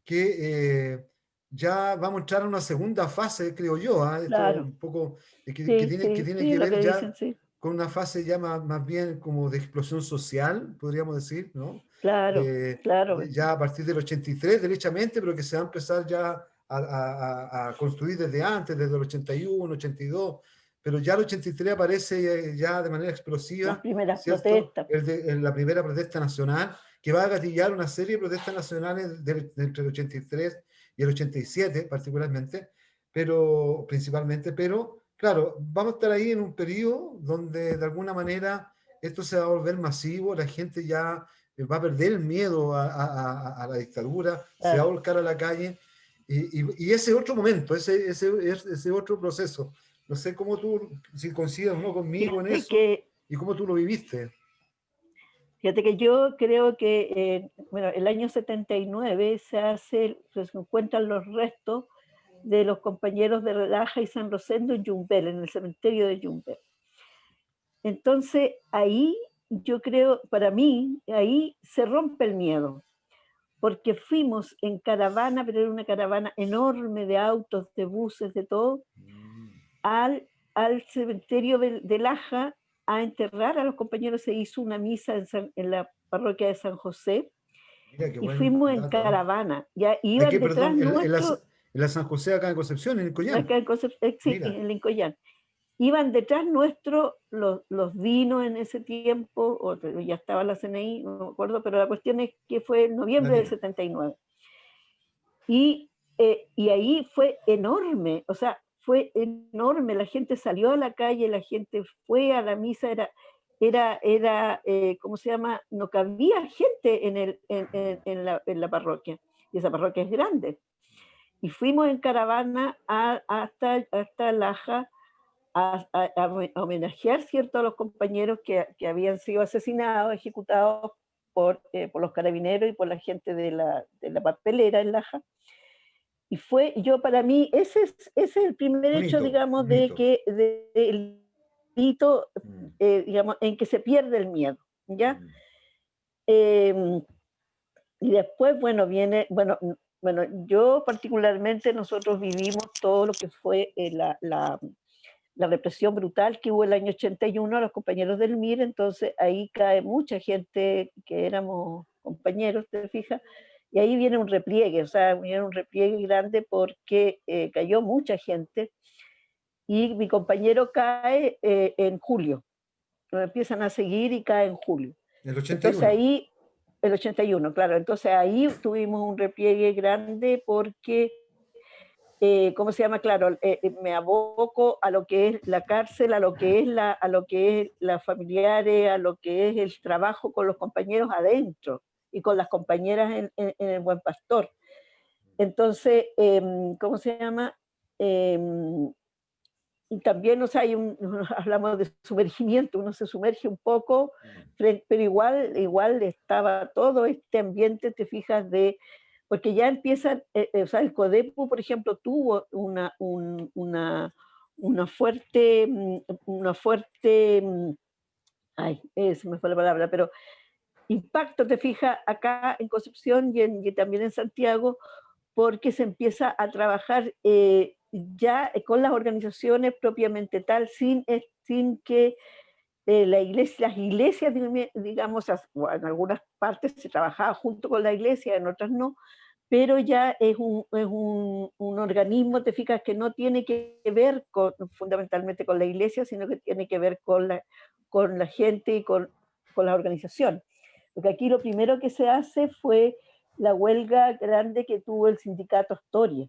S1: que ya vamos a entrar a una segunda fase, creo yo, ¿ah? Esto
S2: Claro,
S1: un poco
S2: sí,
S1: que
S2: sí,
S1: tiene
S2: sí,
S1: que
S2: lo que
S1: ver
S2: dicen,
S1: ya
S2: sí.
S1: con una fase ya más bien como de explosión social, podríamos decir, ¿no?
S2: Claro,
S1: Eh,
S2: claro,
S1: ya a partir del 83, derechamente, pero que se va a empezar ya a construir desde antes, desde el 81, 82, pero ya el 83 aparece ya de manera
S2: las
S1: explosiva,
S2: primeras
S1: ¿cierto?
S2: protestas.
S1: La primera protesta nacional, que va a gatillar una serie de protestas nacionales entre el 83 y el 87 particularmente, pero principalmente, pero claro, vamos a estar ahí en un periodo donde de alguna manera esto se va a volver masivo, la gente ya va a perder el miedo a la dictadura, se va a
S2: Claro.
S1: volcar a la calle, y ese otro momento, ese otro proceso. No sé cómo tú, si coincides o no conmigo en
S2: Fíjate
S1: eso,
S2: que,
S1: y cómo tú lo viviste.
S2: fíjate que yo creo que, bueno, el año 79 se encuentran los restos de los compañeros de Relaja y San Rosendo en Yumbel, en el cementerio de Yumbel. Entonces, ahí yo creo, para mí, ahí se rompe el miedo, porque fuimos en caravana, pero era una caravana enorme de autos, de buses, de todo, al cementerio de Laja a enterrar a los compañeros. Se hizo una misa en la parroquia de San José
S1: Mira qué
S2: y
S1: buen
S2: fuimos en
S1: dato.
S2: caravana. Ya
S1: Aquí,
S2: iban detrás
S1: perdón,
S2: nuestro,
S1: en la San José acá en Concepción, en el Collán.
S2: acá en sí,
S1: Mira,
S2: en Lincoyán. Iban detrás nuestro los dinos en ese tiempo, o ya estaba la CNI, no me acuerdo, pero la cuestión es que fue en noviembre del
S1: Nadine.
S2: 79. Y ahí fue enorme, o sea, fue enorme, la gente salió a la calle, la gente fue a la misa, ¿cómo se llama? No cabía gente en la parroquia, y esa parroquia es grande. Y fuimos en caravana hasta Laja a homenajear, ¿cierto?, a los compañeros que habían sido asesinados, ejecutados por los carabineros y por la gente de la papelera en Laja. Y para mí, ese es el primer
S1: Un
S2: hecho,
S1: hito,
S2: digamos,
S1: un hito.
S2: el hito,
S1: Mm,
S2: digamos, en que se pierde el miedo, ¿ya?
S1: mm.
S2: Eh, y después, bueno, bueno, yo particularmente, nosotros vivimos todo lo que fue la represión brutal que hubo el año 81 a los compañeros del MIR, entonces ahí cae mucha gente que éramos compañeros, te fijas, y ahí viene un repliegue, o sea, viene un repliegue grande porque cayó mucha gente y mi compañero cae en julio, lo empiezan a seguir y cae en julio.
S1: El
S2: Entonces
S1: 81.
S2: ahí, El 81, claro. Entonces ahí tuvimos un repliegue grande porque, ¿cómo se llama? Claro, me aboco a lo que es la cárcel, a lo que es a lo que es las familiares, a lo que es el trabajo con los compañeros adentro y con las compañeras en el Buen Pastor. Entonces, ¿cómo se llama? Y también, o sea, hablamos de sumergimiento, uno se sumerge un poco, pero igual estaba todo este ambiente, te fijas, porque ya empiezan, o sea, el CODEPU, por ejemplo, tuvo una fuerte, ay, se me fue la palabra, pero impacto, te fijas, acá en Concepción y también en Santiago, porque se empieza a trabajar ya con las organizaciones propiamente tal, sin que las iglesias, digamos, en algunas partes se trabajaba junto con la iglesia, en otras no, pero ya es un organismo, te fijas, que no tiene que ver fundamentalmente con la iglesia, sino que tiene que ver con la gente y con la organización. Porque aquí lo primero que se hace fue la huelga grande que tuvo el sindicato Astoria.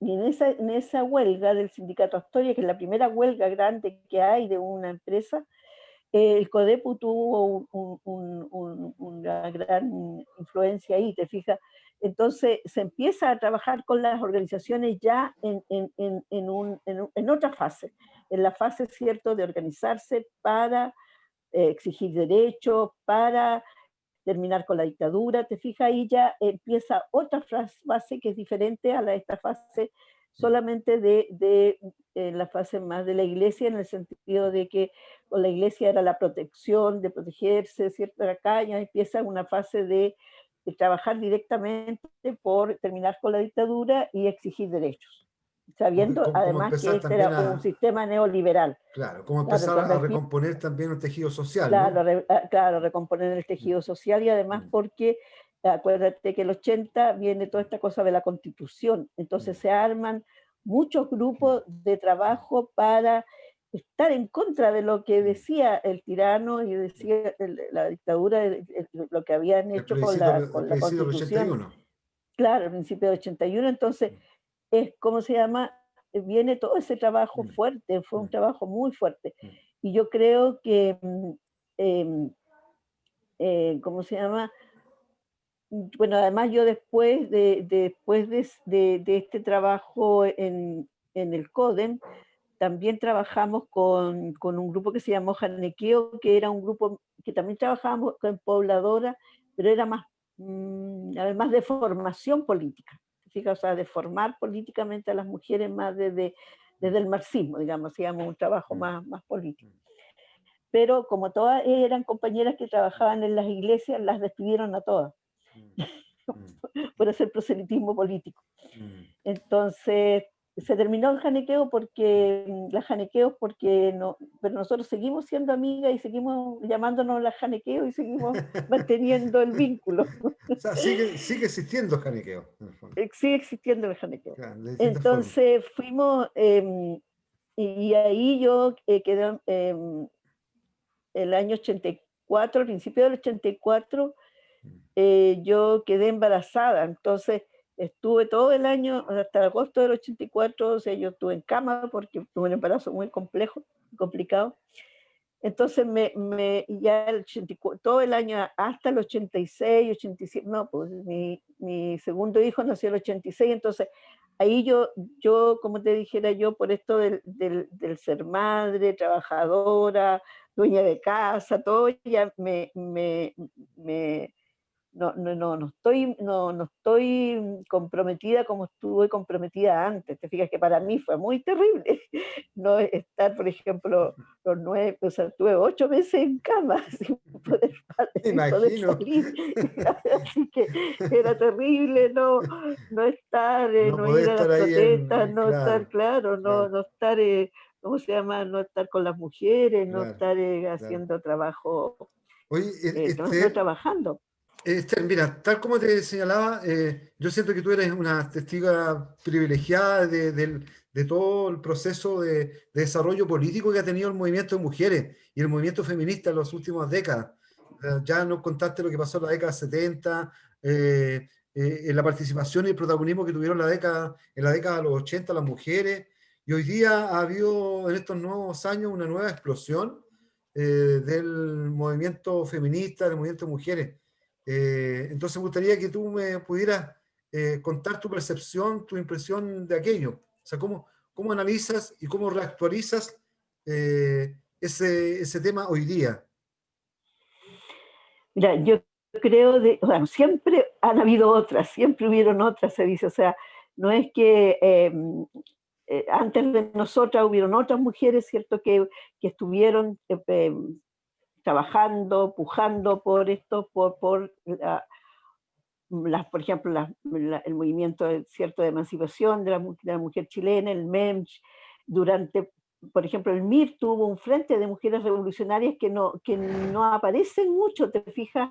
S2: Y en esa huelga del sindicato Astoria, que es la primera huelga grande que hay de una empresa, el CODEPU tuvo una gran influencia ahí, te fijas. Entonces se empieza a trabajar con las organizaciones ya en otra fase, en la fase, cierto, de organizarse para exigir derechos, para terminar con la dictadura, te fijas, ahí ya empieza otra fase que es diferente a esta fase solamente de la fase más de la iglesia, en el sentido de que con la iglesia era la protección, de protegerse, ¿cierto? Acá ya empieza una fase de trabajar directamente por terminar con la dictadura y exigir derechos, sabiendo
S1: Como
S2: además que
S1: empezar
S2: este
S1: también
S2: era un sistema neoliberal.
S1: claro, como
S2: Claro,
S1: empezar
S2: entonces
S1: a
S2: empieza,
S1: recomponer también el tejido social,
S2: claro,
S1: ¿no?
S2: claro, recomponer el tejido social, y además
S1: Mm,
S2: porque acuérdate que el 80 viene toda esta cosa de la constitución, entonces
S1: mm,
S2: se arman muchos
S1: mm,
S2: grupos de trabajo para estar en contra de lo que
S1: mm.
S2: decía el tirano y decía la dictadura, lo que habían hecho
S1: El
S2: con la
S1: plebiscito del
S2: constitución,
S1: 81.
S2: claro, a principios de 81. Entonces es, ¿cómo se llama? Viene todo ese trabajo
S1: Mm,
S2: fuerte, fue un
S1: mm,
S2: trabajo muy fuerte.
S1: mm,
S2: Y yo creo que, em, ¿cómo se llama? Bueno, además yo después de este trabajo en el CODEM, también trabajamos con un grupo que se llamó Janequeo, que era un grupo que también trabajábamos con pobladora, pero era más, además de formación política, fíjate, o sea, de formar políticamente a las mujeres más desde el marxismo, digamos, hacíamos un trabajo
S1: mm,
S2: más político.
S1: mm,
S2: Pero como todas eran compañeras que trabajaban en las iglesias, las despidieron a todas
S1: mm, mm,
S2: por hacer proselitismo político.
S1: mm,
S2: Entonces, se terminó el janequeo
S1: mm.
S2: las janequeos porque no, pero nosotros seguimos siendo amigas y seguimos llamándonos las janequeos y seguimos manteniendo el vínculo.
S1: O sea, sigue existiendo Janiqueo, en el fondo,
S2: Sigue existiendo el janequeo.
S1: claro, de distintas formas.
S2: Entonces fuimos, y ahí yo quedé el año 84, al principio del 84,
S1: Mm,
S2: yo quedé embarazada, entonces estuve todo el año, hasta agosto del 84, o sea, yo estuve en cama porque tuve un embarazo muy complejo, complicado. Entonces, ya todo el año hasta el 86, 87, no, pues mi segundo hijo nació el 86, entonces ahí yo, como te dijera yo, por esto del ser madre, trabajadora, dueña de casa, todo, ya me no estoy comprometida como estuve comprometida antes. Te fijas que para mí fue muy terrible no estar, por ejemplo, o sea, estuve 8 meses en cama
S1: me
S2: sin poder
S1: imagino.
S2: salir. Así que era terrible no estar,
S1: No
S2: no
S1: poder
S2: ir a las
S1: estar ahí
S2: protestas, no estar,
S1: claro,
S2: claro,
S1: claro,
S2: no estar, ¿cómo se llama? No estar con las mujeres, no
S1: claro,
S2: estar
S1: claro.
S2: haciendo trabajo,
S1: Oye,
S2: no trabajando.
S1: Esther, mira, tal como te señalaba, yo siento que tú eres una testiga privilegiada de todo el proceso de desarrollo político que ha tenido el movimiento de mujeres y el movimiento feminista en las últimas décadas. Ya nos contaste lo que pasó en la década 70, en la participación y el protagonismo que tuvieron en la década de los 80 las mujeres, y hoy día ha habido en estos nuevos años una nueva explosión del movimiento feminista, del movimiento de mujeres. Entonces me gustaría que tú me pudieras contar tu percepción, tu impresión de aquello. O sea, cómo analizas y cómo reactualizas ese tema hoy día.
S2: Mira, yo creo bueno, siempre han habido otras, siempre hubieron otras, se dice, o sea, no es que antes de nosotras hubieron otras mujeres, ¿cierto?, que estuvieron trabajando, pujando por esto, por por ejemplo, el movimiento cierto de emancipación de la mujer chilena, el MEMS, durante, por ejemplo, el MIR tuvo un frente de mujeres revolucionarias que no aparecen mucho, te fijas,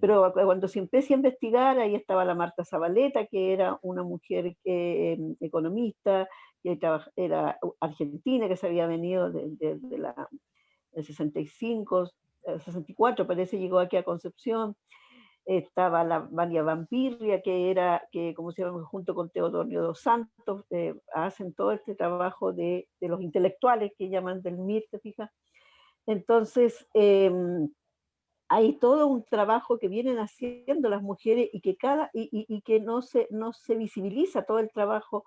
S2: pero cuando se empieza a investigar, ahí estaba la Marta Zabaleta, que era una mujer economista, que era argentina, que se había venido del 65, 64, parece, llegó aquí a Concepción. Estaba la María Vampirria, que como se llama, junto con Teodoro dos Santos, hacen todo este trabajo de los intelectuales que llaman del MIR, ¿te fijas? Entonces, hay todo un trabajo que vienen haciendo las mujeres y y que no se visibiliza todo el trabajo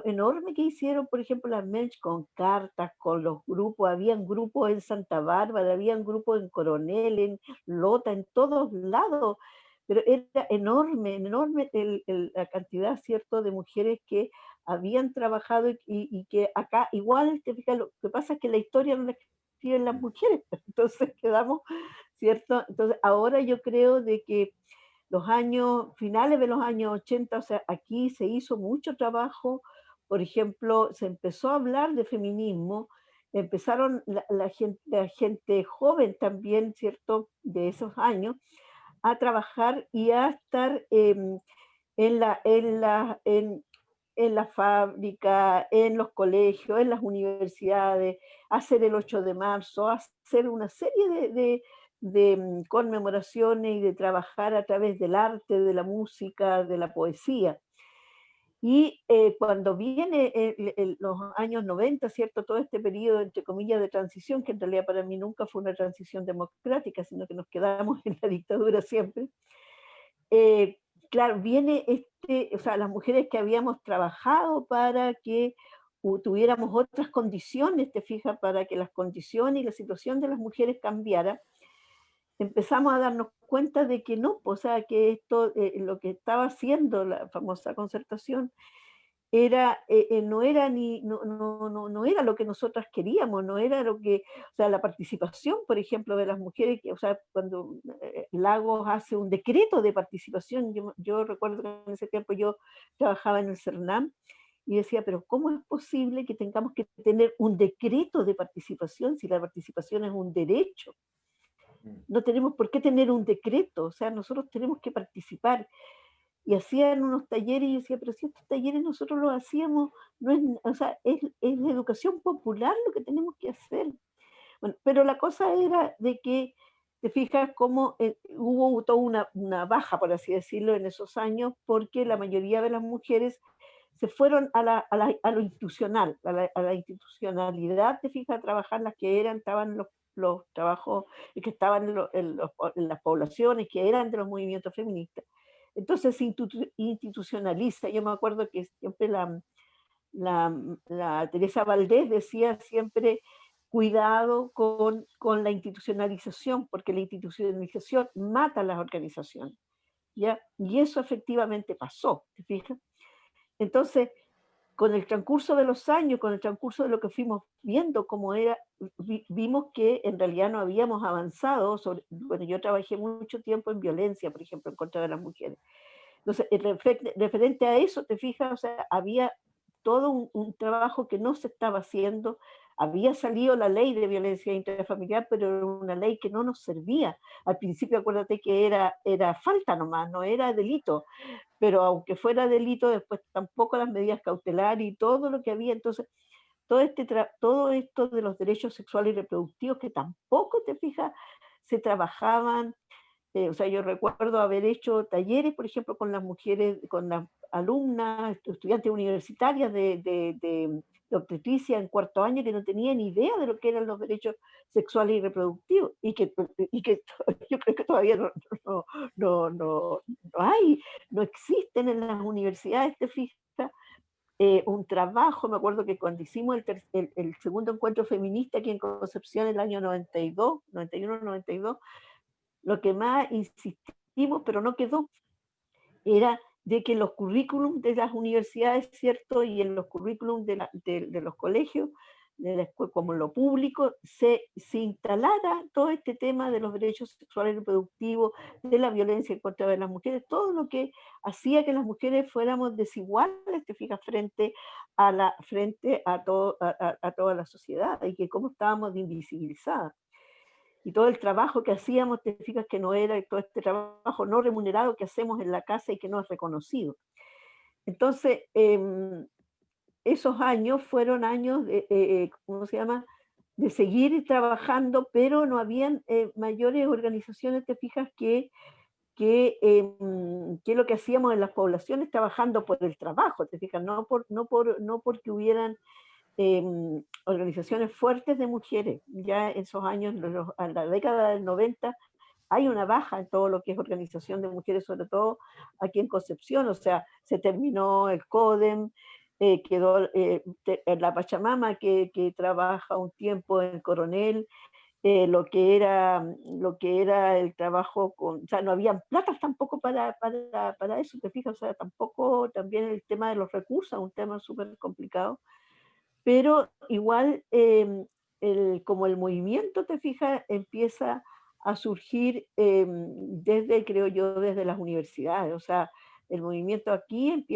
S2: enorme que hicieron, por ejemplo, las Mensch con cartas, con los grupos, habían grupos en Santa Bárbara, habían grupos en Coronel, en Lota, en todos lados, pero era enorme, enorme la cantidad, ¿cierto?, de mujeres que habían trabajado y que acá igual, te fijas, lo que pasa es que la historia no la escriben las mujeres, entonces quedamos, ¿cierto? Entonces ahora yo creo de que finales de los años 80, o sea, aquí se hizo mucho trabajo, por ejemplo, se empezó a hablar de feminismo, empezaron la gente joven también, ¿cierto?, de esos años, a trabajar y a estar en en la fábrica, en los colegios, en las universidades, hacer el 8 de marzo, hacer una serie de conmemoraciones y de trabajar a través del arte, de la música, de la poesía. Y cuando viene los años 90, ¿cierto? Todo este periodo, entre comillas, de transición, que en realidad para mí nunca fue una transición democrática, sino que nos quedamos en la dictadura siempre. Eh, claro, viene o sea, las mujeres que habíamos trabajado para que tuviéramos otras condiciones, te fijas, para que las condiciones y la situación de las mujeres cambiara, empezamos a darnos cuenta de que no, o sea, que esto, lo que estaba haciendo la famosa concertación, no era no era lo que nosotras queríamos, no era lo que, o sea, la participación, por ejemplo, de las mujeres, o sea, cuando Lagos hace un decreto de participación, yo recuerdo que en ese tiempo yo trabajaba en el CERNAM y decía, pero ¿cómo es posible que tengamos que tener un decreto de participación si la participación es un derecho? No tenemos por qué tener un decreto, o sea, nosotros tenemos que participar. Y hacían unos talleres y yo decía, pero si estos talleres nosotros los hacíamos, no es, o sea, es la educación popular lo que tenemos que hacer. Bueno, pero la cosa era de que, te fijas cómo hubo toda una baja, por así decirlo, en esos años, porque la mayoría de las mujeres se fueron a lo institucional, a la institucionalidad, te fijas, a trabajar las que estaban los trabajos que estaban en las poblaciones, que eran de los movimientos feministas. Entonces se institucionaliza. Yo me acuerdo que siempre la, la Teresa Valdés decía siempre, cuidado con la institucionalización, porque la institucionalización mata a las organizaciones. ¿Ya? Y eso efectivamente pasó, ¿te fijas? Entonces, con el transcurso de los años, con el transcurso de lo que fuimos viendo cómo era, vimos que en realidad no habíamos avanzado. Bueno, yo trabajé mucho tiempo en violencia, por ejemplo, en contra de las mujeres. Entonces, referente a eso, te fijas, o sea, había todo un trabajo que no se estaba haciendo. Había salido la ley de violencia intrafamiliar, pero era una ley que no nos servía. Al principio, acuérdate que era falta nomás, no era delito, pero aunque fuera delito, después tampoco las medidas cautelares y todo lo que había. Entonces, todo esto de los derechos sexuales y reproductivos, que tampoco, te fijas, se trabajaban, o sea, yo recuerdo haber hecho talleres, por ejemplo, con las mujeres, con las alumnas, estudiantes universitarias de obstetricia en cuarto año que no tenían ni idea de lo que eran los derechos sexuales y reproductivos y que yo creo que todavía no, no, no, no hay, no existen en las universidades, te fijas, un trabajo. Me acuerdo que cuando hicimos el segundo encuentro feminista aquí en Concepción en el año 92, 91, 92, lo que más insistimos, pero no quedó, era de que los currículums de las universidades, ¿cierto? Y en los currículums de los colegios, como en lo público, se instalara todo este tema de los derechos sexuales y reproductivos, de la violencia en contra de las mujeres, todo lo que hacía que las mujeres fuéramos desiguales, te fijas, frente a toda la sociedad, y que cómo estábamos invisibilizadas. Y todo el trabajo que hacíamos, te fijas que no era todo este trabajo no remunerado que hacemos en la casa y que no es reconocido. Entonces, esos años fueron años de, ¿cómo se llama? De seguir trabajando, pero no habían mayores organizaciones, te fijas, que lo que hacíamos en las poblaciones trabajando por el trabajo, te fijas, no porque hubieran organizaciones fuertes de mujeres. Ya en esos años, a la década del 90, hay una baja en todo lo que es organización de mujeres, sobre todo aquí en Concepción. O sea, se terminó el CODEM, quedó la Pachamama que trabaja un tiempo en Coronel, lo que era el trabajo con, o sea, no habían platas tampoco para eso, te fijas, o sea, tampoco también el tema de los recursos, un tema súper complicado, pero igual como el movimiento, te fijas, empieza a surgir desde, creo yo, desde las universidades. O sea, el movimiento aquí,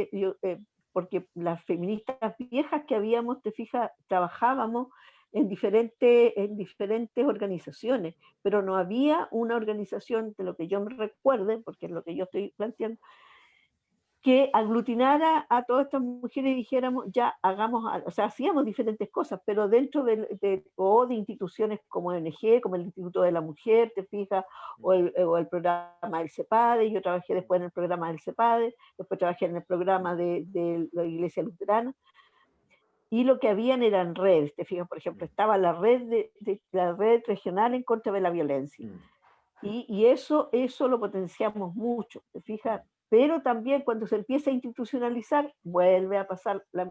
S2: porque las feministas viejas que habíamos, te fijas, trabajábamos en diferentes organizaciones, pero no había una organización, de lo que yo me recuerde, porque es lo que yo estoy planteando, que aglutinara a todas estas mujeres y dijéramos, ya hagamos, o sea, hacíamos diferentes cosas, pero dentro de instituciones como ONG, como el Instituto de la Mujer, te fijas, o el programa del CEPADE. Yo trabajé después en el programa del CEPADE, después trabajé en el programa de la Iglesia Luterana, y lo que habían eran redes, te fijas, por ejemplo, estaba la la red regional en contra de la violencia. Y eso lo potenciamos mucho, ¿te fijas? Pero también cuando se empieza a institucionalizar, vuelve a pasar la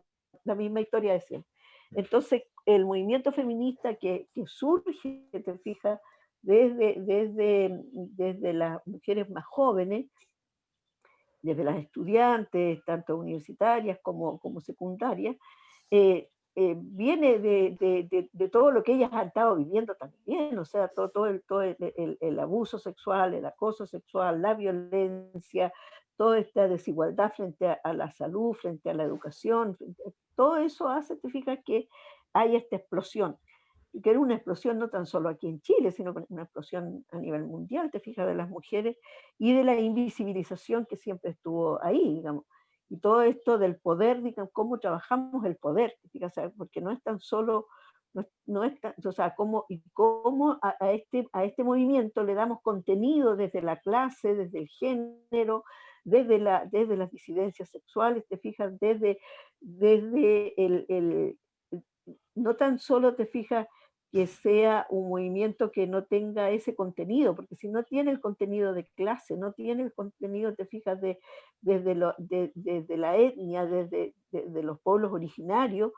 S2: misma historia de siempre. Entonces, el movimiento feminista que surge, te fijas, desde las mujeres más jóvenes, desde las estudiantes, tanto universitarias como secundarias, viene de todo lo que ellas han estado viviendo también. O sea, todo el abuso sexual, el acoso sexual, la violencia, toda esta desigualdad frente a la salud, frente a la educación, todo eso hace, te fijas, que hay esta explosión, y que era una explosión no tan solo aquí en Chile, sino una explosión a nivel mundial, te fijas, de las mujeres y de la invisibilización que siempre estuvo ahí, digamos. Y todo esto del poder, digamos, cómo trabajamos el poder, te fijas, porque no es tan solo, no es tan, o sea, cómo a este movimiento le damos contenido desde la clase, desde el género, desde las disidencias sexuales, te fijas, desde no tan solo, te fijas, que sea un movimiento que no tenga ese contenido, porque si no tiene el contenido de clase, no tiene el contenido, te fijas, desde la etnia, desde los pueblos originarios,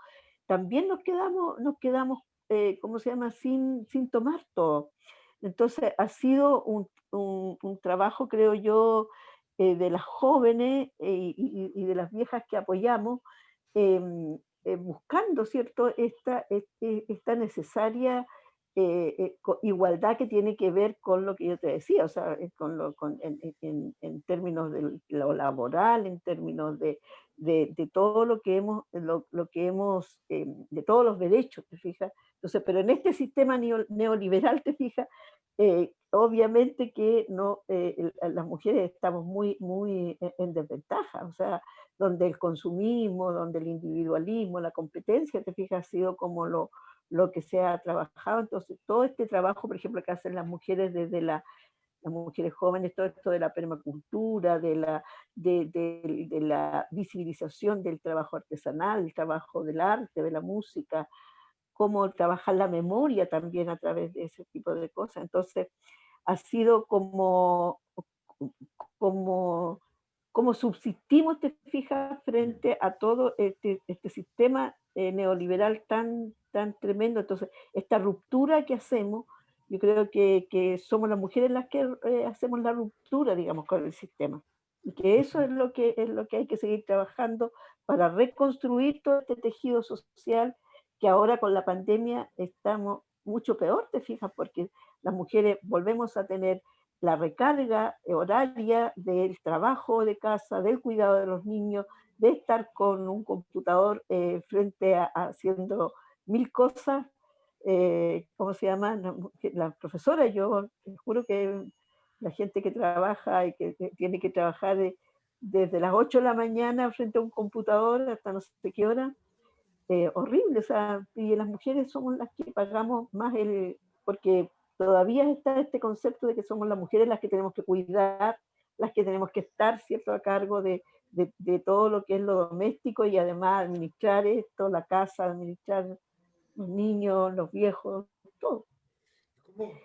S2: también nos quedamos, ¿cómo se llama?, sin tomar todo. Entonces ha sido un trabajo, creo yo, de las jóvenes y de las viejas que apoyamos, em, buscando, ¿cierto?, esta necesaria igualdad que tiene que ver con lo que yo te decía, o sea, en términos de lo laboral, en términos de todo lo que hemos de todos los derechos, ¿te fijas? Entonces, pero en este sistema neoliberal, ¿te fijas? Obviamente que no, las mujeres estamos muy en desventaja. O sea, donde el consumismo, donde el individualismo, la competencia, te fijas, ha sido como lo que se ha trabajado. Entonces, todo este trabajo, por ejemplo, que hacen las mujeres desde las mujeres jóvenes, todo esto de la permacultura, de la visibilización del trabajo artesanal, el trabajo del arte, de la música, cómo trabajar la memoria también a través de ese tipo de cosas. Entonces, ha sido como, como subsistimos, te fijas, frente a todo este sistema neoliberal tan tremendo. Entonces, esta ruptura que hacemos, yo creo que somos las mujeres las que hacemos la ruptura, digamos, con el sistema. Y que eso es lo que hay que seguir trabajando para reconstruir todo este tejido social que ahora con la pandemia estamos mucho peor, te fijas, porque las mujeres volvemos a tener la recarga horaria del trabajo de casa, del cuidado de los niños, de estar con un computador frente a haciendo mil cosas. ¿Cómo se llama? La profesora, yo juro que la gente que trabaja y que tiene que trabajar desde las 8 de la mañana frente a un computador hasta no sé qué hora, horrible, o sea, y las mujeres somos las que pagamos más porque todavía está este concepto de que somos las mujeres las que tenemos que cuidar, las que tenemos que estar, ¿cierto?, a cargo de todo lo que es lo doméstico y además administrar esto, la casa, administrar los niños, los viejos, todo.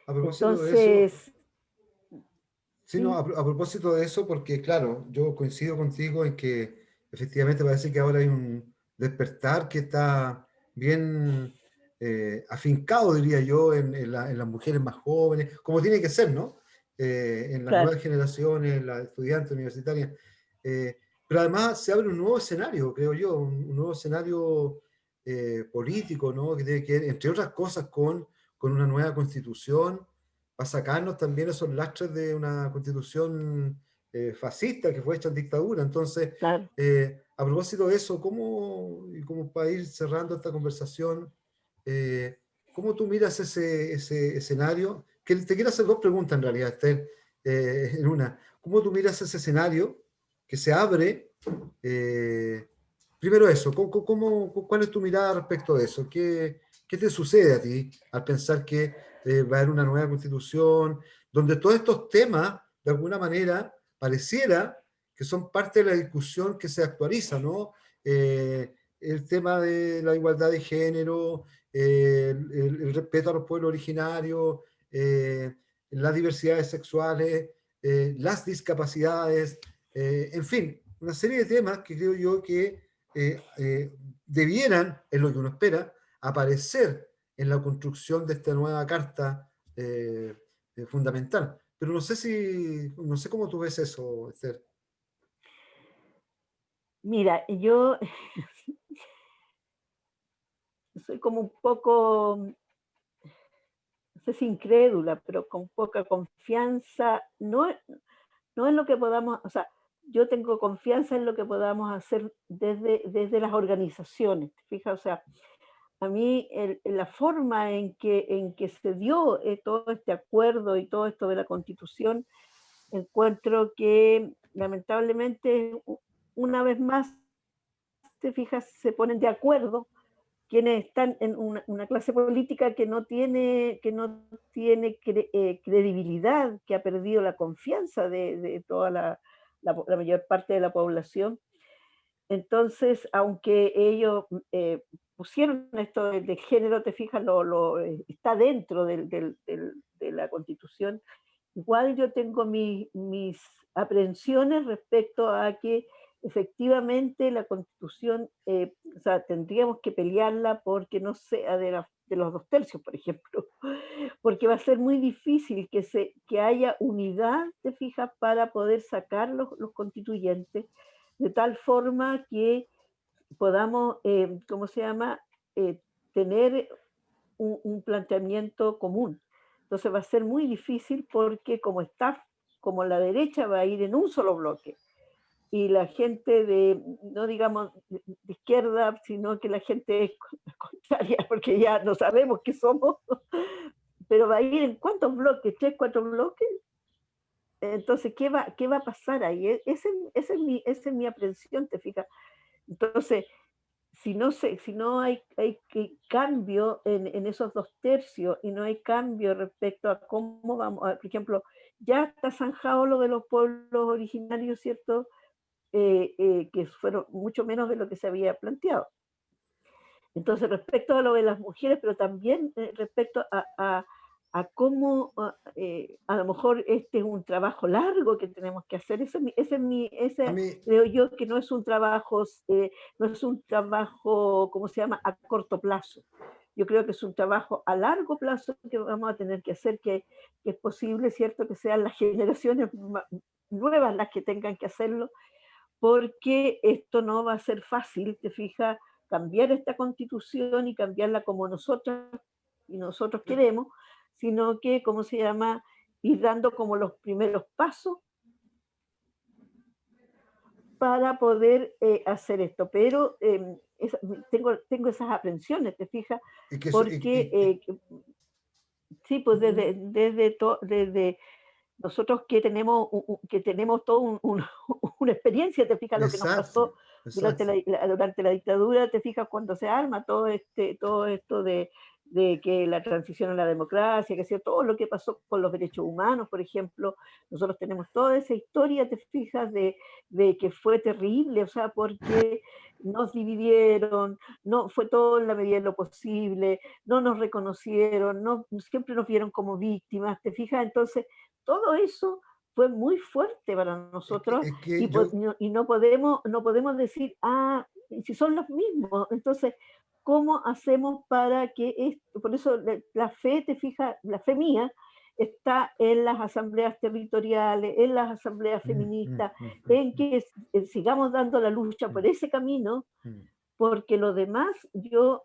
S1: A propósito de eso,
S2: Entonces,
S1: sí, no,
S2: sí,
S1: a propósito de eso, porque claro, yo coincido contigo en que efectivamente parece que ahora hay un despertar que está bien afincado, diría yo, en las mujeres más jóvenes, como tiene que ser, ¿no? En las
S2: claro,
S1: nuevas generaciones, las estudiantes universitarias. Pero además se abre un nuevo escenario, creo yo, un nuevo escenario político, ¿no? Que tiene que ver, entre otras cosas, con una nueva constitución para sacarnos también esos lastres de una constitución fascista que fue hecha en dictadura. Entonces,
S2: claro.
S1: a propósito de eso, y como para ir cerrando esta conversación, ¿cómo tú miras ese escenario? Que te quiero hacer dos preguntas en realidad, Esther, en una. ¿Cómo tú miras ese escenario que se abre? eh, Primero eso, ¿cuál es tu mirada respecto de eso? ¿Qué te sucede a ti al pensar que va a haber una nueva constitución, donde todos estos temas, de alguna manera, pareciera que son parte de la discusión que se actualiza, ¿no? El tema de la igualdad de género, el respeto a los pueblos originarios, las diversidades sexuales, las discapacidades, en fin, una serie de temas que creo yo que debieran, es lo que uno espera, aparecer en la construcción de esta nueva carta fundamental. Pero no sé cómo tú ves eso, Esther.
S2: Mira, yo soy como un poco, no sé si incrédula, pero con poca confianza, no en lo que podamos, o sea, yo tengo confianza en lo que podamos hacer desde las organizaciones, fíjate, o sea, a mí la forma en que se dio todo este acuerdo y todo esto de la Constitución, encuentro que lamentablemente una vez más, te fijas, se ponen de acuerdo quienes están en una clase política que no tiene credibilidad, que ha perdido la confianza de toda la mayor parte de la población. Entonces, aunque ellos pusieron esto de género, te fijas, está dentro de la Constitución, igual yo tengo mis aprehensiones respecto a que efectivamente la Constitución, o sea, tendríamos que pelearla porque no sea de los dos tercios, por ejemplo, porque va a ser muy difícil que haya unidad, te fijas, para poder sacar los constituyentes, de tal forma que podamos, ¿cómo se llama?, tener un planteamiento común. Entonces va a ser muy difícil porque como la derecha va a ir en un solo bloque y la gente no digamos de izquierda, sino que la gente es contraria, porque ya no sabemos qué somos, pero va a ir en cuántos bloques, tres, cuatro bloques. Entonces, qué va a pasar ahí? Esa es mi aprehensión, te fijas. Entonces, si no hay cambio en esos 2 tercios y no hay cambio respecto a cómo vamos, por ejemplo, ya está zanjado lo de los pueblos originarios, ¿cierto? Que fueron mucho menos de lo que se había planteado. Entonces, respecto a lo de las mujeres, pero también respecto a cómo a lo mejor este es un trabajo largo que tenemos que hacer.
S1: A
S2: Ese
S1: mí,
S2: creo yo que no es un trabajo, ¿cómo se llama?, a corto plazo. Yo creo que es un trabajo a largo plazo que vamos a tener que hacer, que es posible, ¿cierto?, que sean las generaciones nuevas las que tengan que hacerlo, porque esto no va a ser fácil, te fijas, cambiar esta constitución y cambiarla como nosotras y nosotros queremos, sino que, ¿cómo se llama?, ir dando como los primeros pasos para poder hacer esto. Pero tengo esas aprensiones, te fijas,
S1: y que,
S2: porque sí, pues desde nosotros que tenemos todo una experiencia, te fijas lo que nos
S1: exacto,
S2: pasó
S1: exacto.
S2: durante la dictadura, te fijas cuando se arma todo esto de que la transición a la democracia, que sea todo lo que pasó con los derechos humanos, por ejemplo, nosotros tenemos toda esa historia, te fijas, de que fue terrible, o sea, porque nos dividieron, no fue todo en la medida de lo posible, no nos reconocieron, no, siempre nos vieron como víctimas, te fijas, entonces todo eso fue muy fuerte para nosotros
S1: Es que yo,
S2: y no podemos decir, ah, si son los mismos, entonces, ¿cómo hacemos para que esto? Por eso la fe, te fijas, la fe mía está en las asambleas territoriales, en las asambleas feministas, en que sigamos dando la lucha por ese camino,
S1: mm.
S2: porque lo demás yo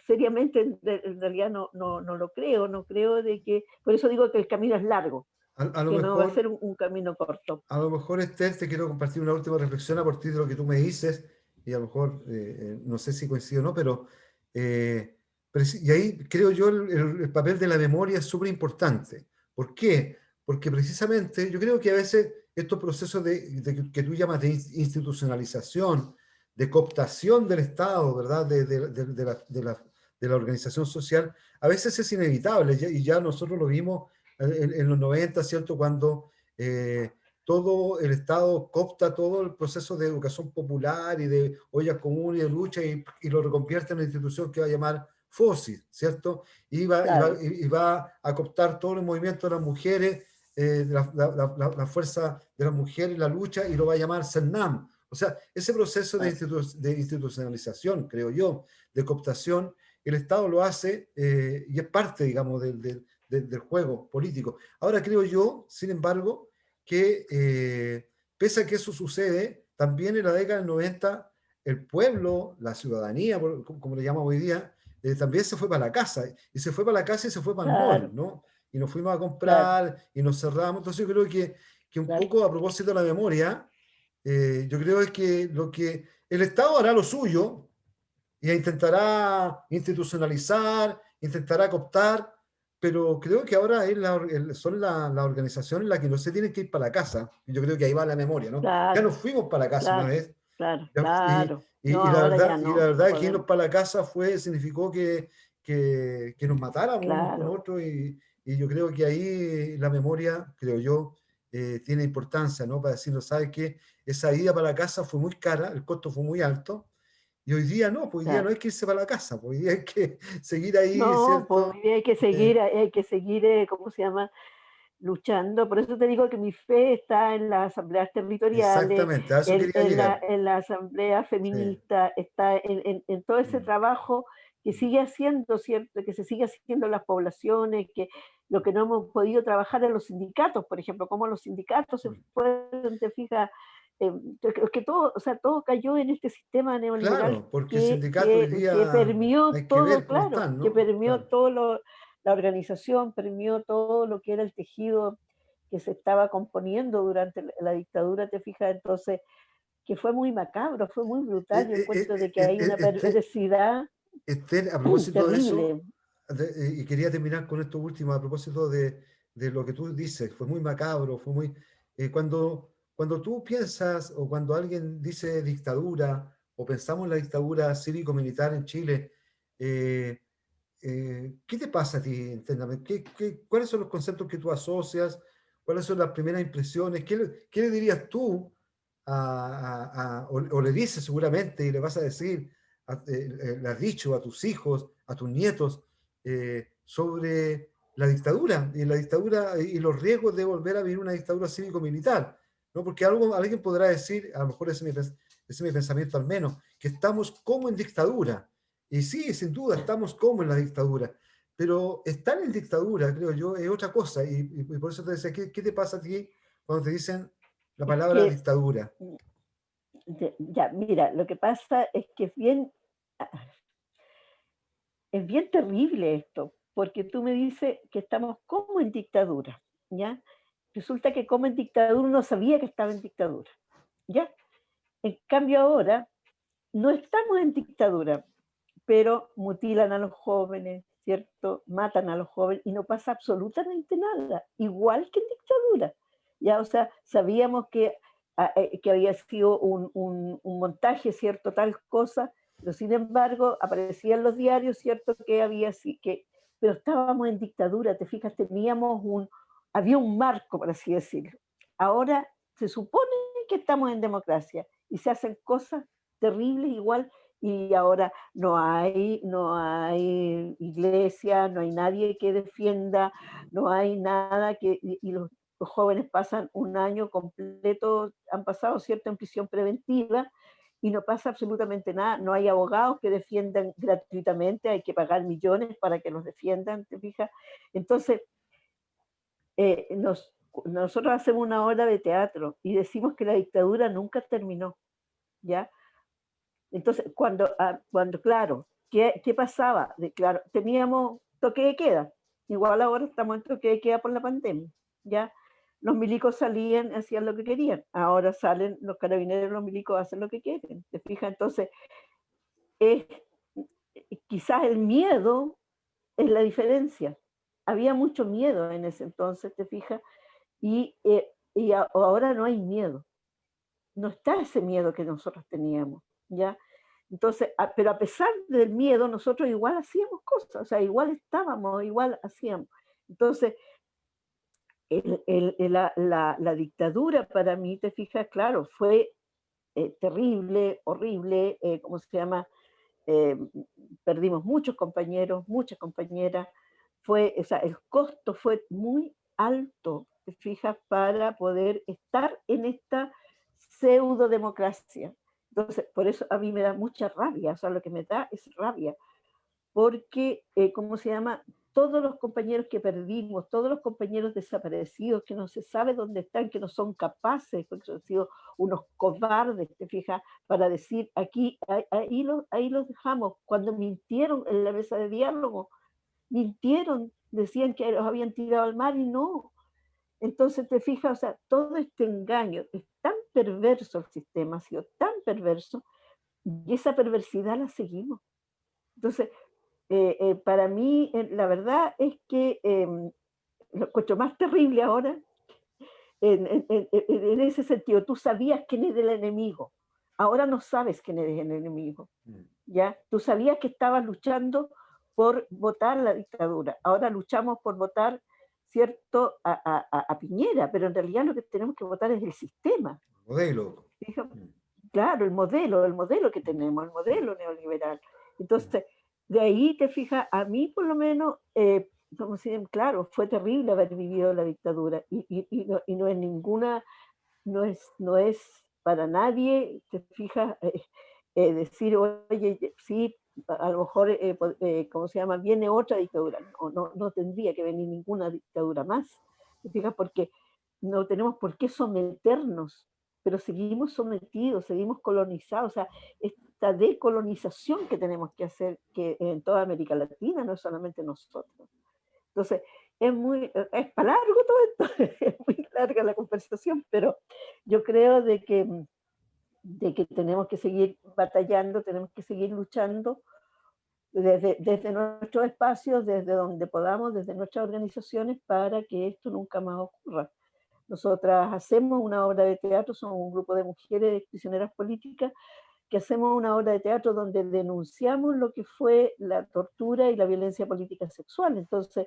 S2: seriamente en realidad no lo creo, no creo de que, por eso digo que el camino es largo,
S1: A lo
S2: que no va a
S1: mejor,
S2: ser un camino corto.
S1: a lo mejor, Esther, te quiero compartir una última reflexión a partir de lo que tú me dices, y a lo mejor, no sé si coincido o no, eh, y ahí creo yo el papel de la memoria es súper importante. ¿Por qué? Porque precisamente yo creo que a veces estos procesos que tú llamas de institucionalización, de cooptación del Estado, ¿verdad? De la organización social, a veces es inevitable, y ya nosotros lo vimos en los 90, ¿cierto? Cuando eh, todo el Estado coopta todo el proceso de educación popular y de ollas comunes y de lucha y lo reconvierte en una institución que va a llamar FOSI, ¿cierto?
S2: Claro,
S1: Y va a cooptar todo el movimiento de las mujeres, la fuerza de las mujeres, la lucha, y lo va a llamar CERNAM. O sea, ese proceso
S2: claro,
S1: de institucionalización, creo yo, de cooptación, el Estado lo hace y es parte, digamos, del juego político. Ahora creo yo, sin embargo, que pese a que eso sucede, también en la década del 90 el pueblo, la ciudadanía, como le llamamos hoy día, también se fue para la casa, y se fue para la casa y se fue para el mall,
S2: claro,
S1: ¿no? Y nos fuimos a
S2: claro,
S1: comprar y nos cerramos. Entonces yo creo que un
S2: claro.
S1: poco a propósito de la memoria, yo creo es que lo que el Estado hará lo suyo y intentará institucionalizar, intentará cooptar, pero creo que ahora son las organizaciones las que no se tienen que ir para la casa. Y yo creo que ahí va la memoria, ¿no? Ya
S2: Claro,
S1: nos fuimos para la casa una
S2: claro,
S1: vez.
S2: claro,
S1: Y,
S2: claro. No, ahora ya
S1: y la
S2: no
S1: verdad que irnos
S2: podemos.
S1: para la casa significó que nos matáramos unos con
S2: Claro,
S1: otros y yo creo que ahí la memoria, creo yo, tiene importancia, ¿no? Para decirnos, ¿sabes qué? Esa ida para la casa fue muy cara, el costo fue muy alto, y hoy día no, pues hoy día no
S2: claro.
S1: hay que irse para la casa, pues hoy día hay que seguir ahí,
S2: No, pues
S1: ¿cierto?
S2: hay que seguir, ¿cómo se llama? Luchando. Por eso te digo que mi fe está en las asambleas territoriales,
S1: Exactamente, a eso quería llegar.
S2: en la asamblea
S1: Sí.
S2: feminista, está en todo ese
S1: Mm,
S2: trabajo que
S1: mm,
S2: sigue haciendo, ¿cierto? Que se sigue haciendo en las poblaciones, que lo que no hemos podido trabajar en los sindicatos, por ejemplo, cómo los sindicatos se
S1: mm.
S2: fueron, te fijas, que todo, o sea, todo cayó en este sistema neoliberal
S1: Claro, porque el sindicato hoy
S2: que
S1: día
S2: permeó
S1: hay que
S2: todo,
S1: ver cómo
S2: claro,
S1: están,
S2: que
S1: ¿no?
S2: permeó
S1: Claro.
S2: todo la organización, permeó todo lo que era el tejido que se estaba componiendo durante la dictadura, te fijas, entonces, que fue muy macabro, fue muy brutal. Yo encuentro de que hay una perversidad
S1: Esther, a propósito de eso,
S2: terrible.
S1: y quería terminar con esto último, a propósito de lo que tú dices, fue muy macabro, cuando tú piensas o cuando alguien dice dictadura o pensamos en la dictadura cívico-militar en Chile, ¿qué te pasa a ti internamente? ¿Cuáles son los conceptos que tú asocias? ¿Cuáles son las primeras impresiones? ¿Qué le dirías tú o le dices seguramente y le vas a decir, le has dicho a tus hijos, a tus nietos, sobre la dictadura y los riesgos de volver a vivir una dictadura cívico-militar? ¿No? Porque alguien podrá decir, a lo mejor ese es mi pensamiento al menos, que estamos como en dictadura. Y sí, sin duda, estamos como en la dictadura, pero estar en dictadura, creo yo, es otra cosa. Y por eso te decía, ¿qué te pasa a ti cuando te dicen la
S2: Es
S1: palabra
S2: que,
S1: dictadura?
S2: ya, mira, lo que pasa es que es bien terrible esto, porque tú me dices que estamos como en dictadura, ¿ya? Resulta que como en dictadura uno sabía que estaba en dictadura, ¿ya? En cambio ahora no estamos en dictadura, pero mutilan a los jóvenes, ¿cierto? Matan a los jóvenes y no pasa absolutamente nada, igual que en dictadura. Ya, o sea, sabíamos que había sido un montaje, ¿cierto? Tal cosa, pero sin embargo aparecían los diarios, ¿cierto? Que había así, pero estábamos en dictadura, te fijas, había un marco, por así decirlo. Ahora se supone que estamos en democracia y se hacen cosas terribles igual y ahora no hay iglesia, no hay nadie que defienda, no hay nada y los jóvenes pasan un año completo, han pasado, ¿cierto?, en prisión preventiva y no pasa absolutamente nada, no hay abogados que defiendan gratuitamente, hay que pagar millones para que los defiendan, ¿te fijas? Entonces, eh, nos, nosotros hacemos una obra de teatro y decimos que la dictadura nunca terminó, ¿ya? Entonces, claro, ¿qué pasaba? Claro, teníamos toque de queda. Igual ahora estamos en toque de queda por la pandemia. ¿Ya? Los milicos salían, hacían lo que querían. Ahora salen los carabineros, los milicos hacen lo que quieren. ¿Te fijas? Entonces, es, quizás el miedo es la diferencia. Había mucho miedo en ese entonces, ¿te fijas? Ahora no hay miedo. No está ese miedo que nosotros teníamos. ¿Ya? Entonces, pero a pesar del miedo, nosotros igual hacíamos cosas, o sea, igual estábamos, igual hacíamos. Entonces, la dictadura para mí, te fijas, claro, fue terrible, horrible, ¿cómo se llama? Eh, Perdimos muchos compañeros, muchas compañeras, o sea, el costo fue muy alto, te fijas, para poder estar en esta pseudo democracia. Entonces, por eso a mí me da mucha rabia, o sea, lo que me da es rabia, porque, ¿cómo se llama? Todos los compañeros que perdimos, todos los compañeros desaparecidos, que no se sabe dónde están, que no son capaces, porque han sido unos cobardes, te fijas, para decir aquí, ahí los dejamos. Cuando mintieron en la mesa de diálogo, mintieron, decían que los habían tirado al mar y no. Entonces te fijas, o sea, todo este engaño, es tan perverso el sistema, ha sido tan perverso, y esa perversidad la seguimos. Entonces, para mí, la verdad es que lo encuentro más terrible ahora, en ese sentido, tú sabías quién era el enemigo, ahora no sabes quién es el enemigo, ¿ya? Tú sabías que estabas luchando por votar la dictadura, ahora luchamos por votar, ¿cierto?, a Piñera, pero en realidad lo que tenemos que votar es el sistema.
S1: Modelo.
S2: Fíjate,
S1: Mm,
S2: claro, el modelo que tenemos, el modelo neoliberal.
S1: mm.
S2: Entonces, de ahí te fijas, a mí por lo menos, como si, claro, fue terrible haber vivido la dictadura y no es ninguna, no es para nadie, te fijas, decir, oye, sí, a lo mejor, ¿cómo se llama? Viene otra dictadura. No tendría que venir ninguna dictadura más, te fijas, porque no tenemos por qué someternos, pero seguimos sometidos, seguimos colonizados, o sea, esta decolonización que tenemos que hacer que en toda América Latina, no solamente nosotros. Entonces, es para largo todo esto, es muy larga la conversación, pero yo creo de que tenemos que seguir batallando, tenemos que seguir luchando desde nuestros espacios, desde donde podamos, desde nuestras organizaciones, para que esto nunca más ocurra. Nosotras hacemos una obra de teatro, somos un grupo de mujeres prisioneras políticas, que hacemos una obra de teatro donde denunciamos lo que fue la tortura y la violencia política sexual. Entonces,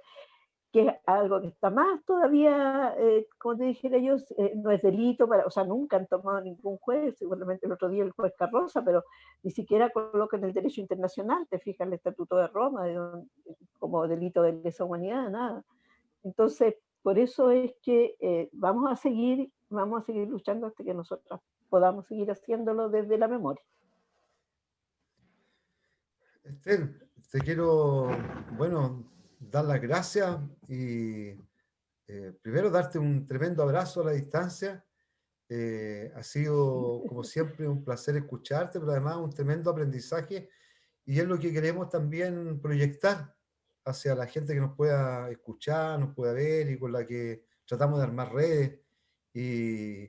S2: que es algo que está más todavía, como te dijera yo, no es delito, o sea, nunca han tomado ningún juez, seguramente el otro día el juez Carroza, pero ni siquiera colocan el derecho internacional, te fijas el Estatuto de Roma, como delito de lesa humanidad, nada. Entonces, por eso es que vamos a seguir luchando hasta que nosotros podamos seguir haciéndolo desde la memoria.
S1: Esther, te quiero, bueno, dar las gracias y primero darte un tremendo abrazo a la distancia. Ha sido, como siempre, un placer escucharte, pero además un tremendo aprendizaje y es lo que queremos también proyectar hacia la gente que nos pueda escuchar, nos pueda ver y con la que tratamos de armar redes y,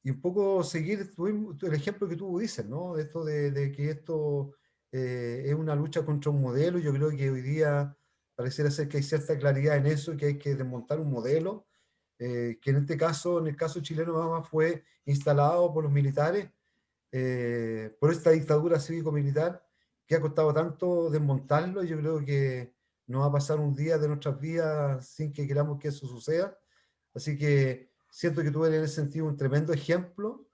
S1: y un poco seguir el ejemplo que tú dices, ¿no? Esto de que esto es una lucha contra un modelo. Yo creo que hoy día pareciera ser que hay cierta claridad en eso, que hay que desmontar un modelo, que en este caso, en el caso chileno, nada más fue instalado por los militares, por esta dictadura cívico-militar, que ha costado tanto desmontarlo. Y yo creo que no va a pasar un día de nuestras vidas sin que queramos que eso suceda. Así que siento que tú eres en ese sentido un tremendo ejemplo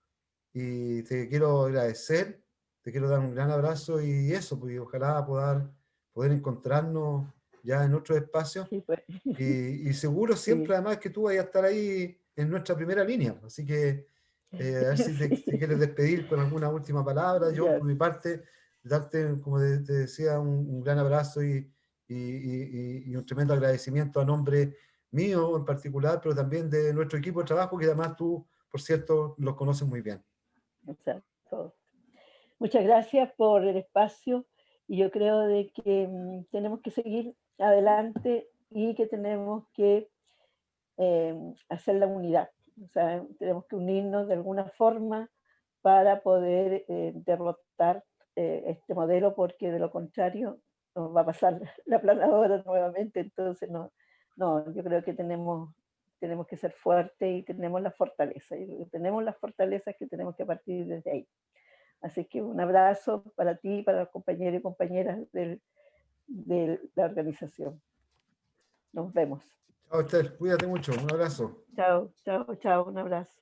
S1: y te quiero agradecer, te quiero dar un gran abrazo y eso, pues ojalá poder encontrarnos ya en otros espacios
S2: Sí, pues,
S1: y seguro siempre
S2: sí,
S1: además que tú vayas a estar ahí en nuestra primera línea. Así que a ver si te
S2: sí,
S1: quieres despedir con alguna última palabra. Yo
S2: ya.
S1: por mi parte, darte, como te decía, un gran abrazo y un tremendo agradecimiento a nombre mío en particular, pero también de nuestro equipo de trabajo, que además tú, por cierto, los conoces muy bien.
S2: Exacto. Muchas gracias por el espacio y yo creo de que tenemos que seguir adelante y que tenemos que hacer la unidad. O sea, tenemos que unirnos de alguna forma para poder derrotar este modelo, porque de lo contrario nos va a pasar la planadora nuevamente. Entonces, no, yo creo que tenemos que ser fuertes y tenemos la fortaleza. Y tenemos las fortalezas que tenemos que partir desde ahí. Así que un abrazo para ti y para los compañeros y compañeras de la organización. Nos vemos.
S1: Chao, Esther, cuídate mucho, un abrazo.
S2: Chao, chao, chao, un abrazo.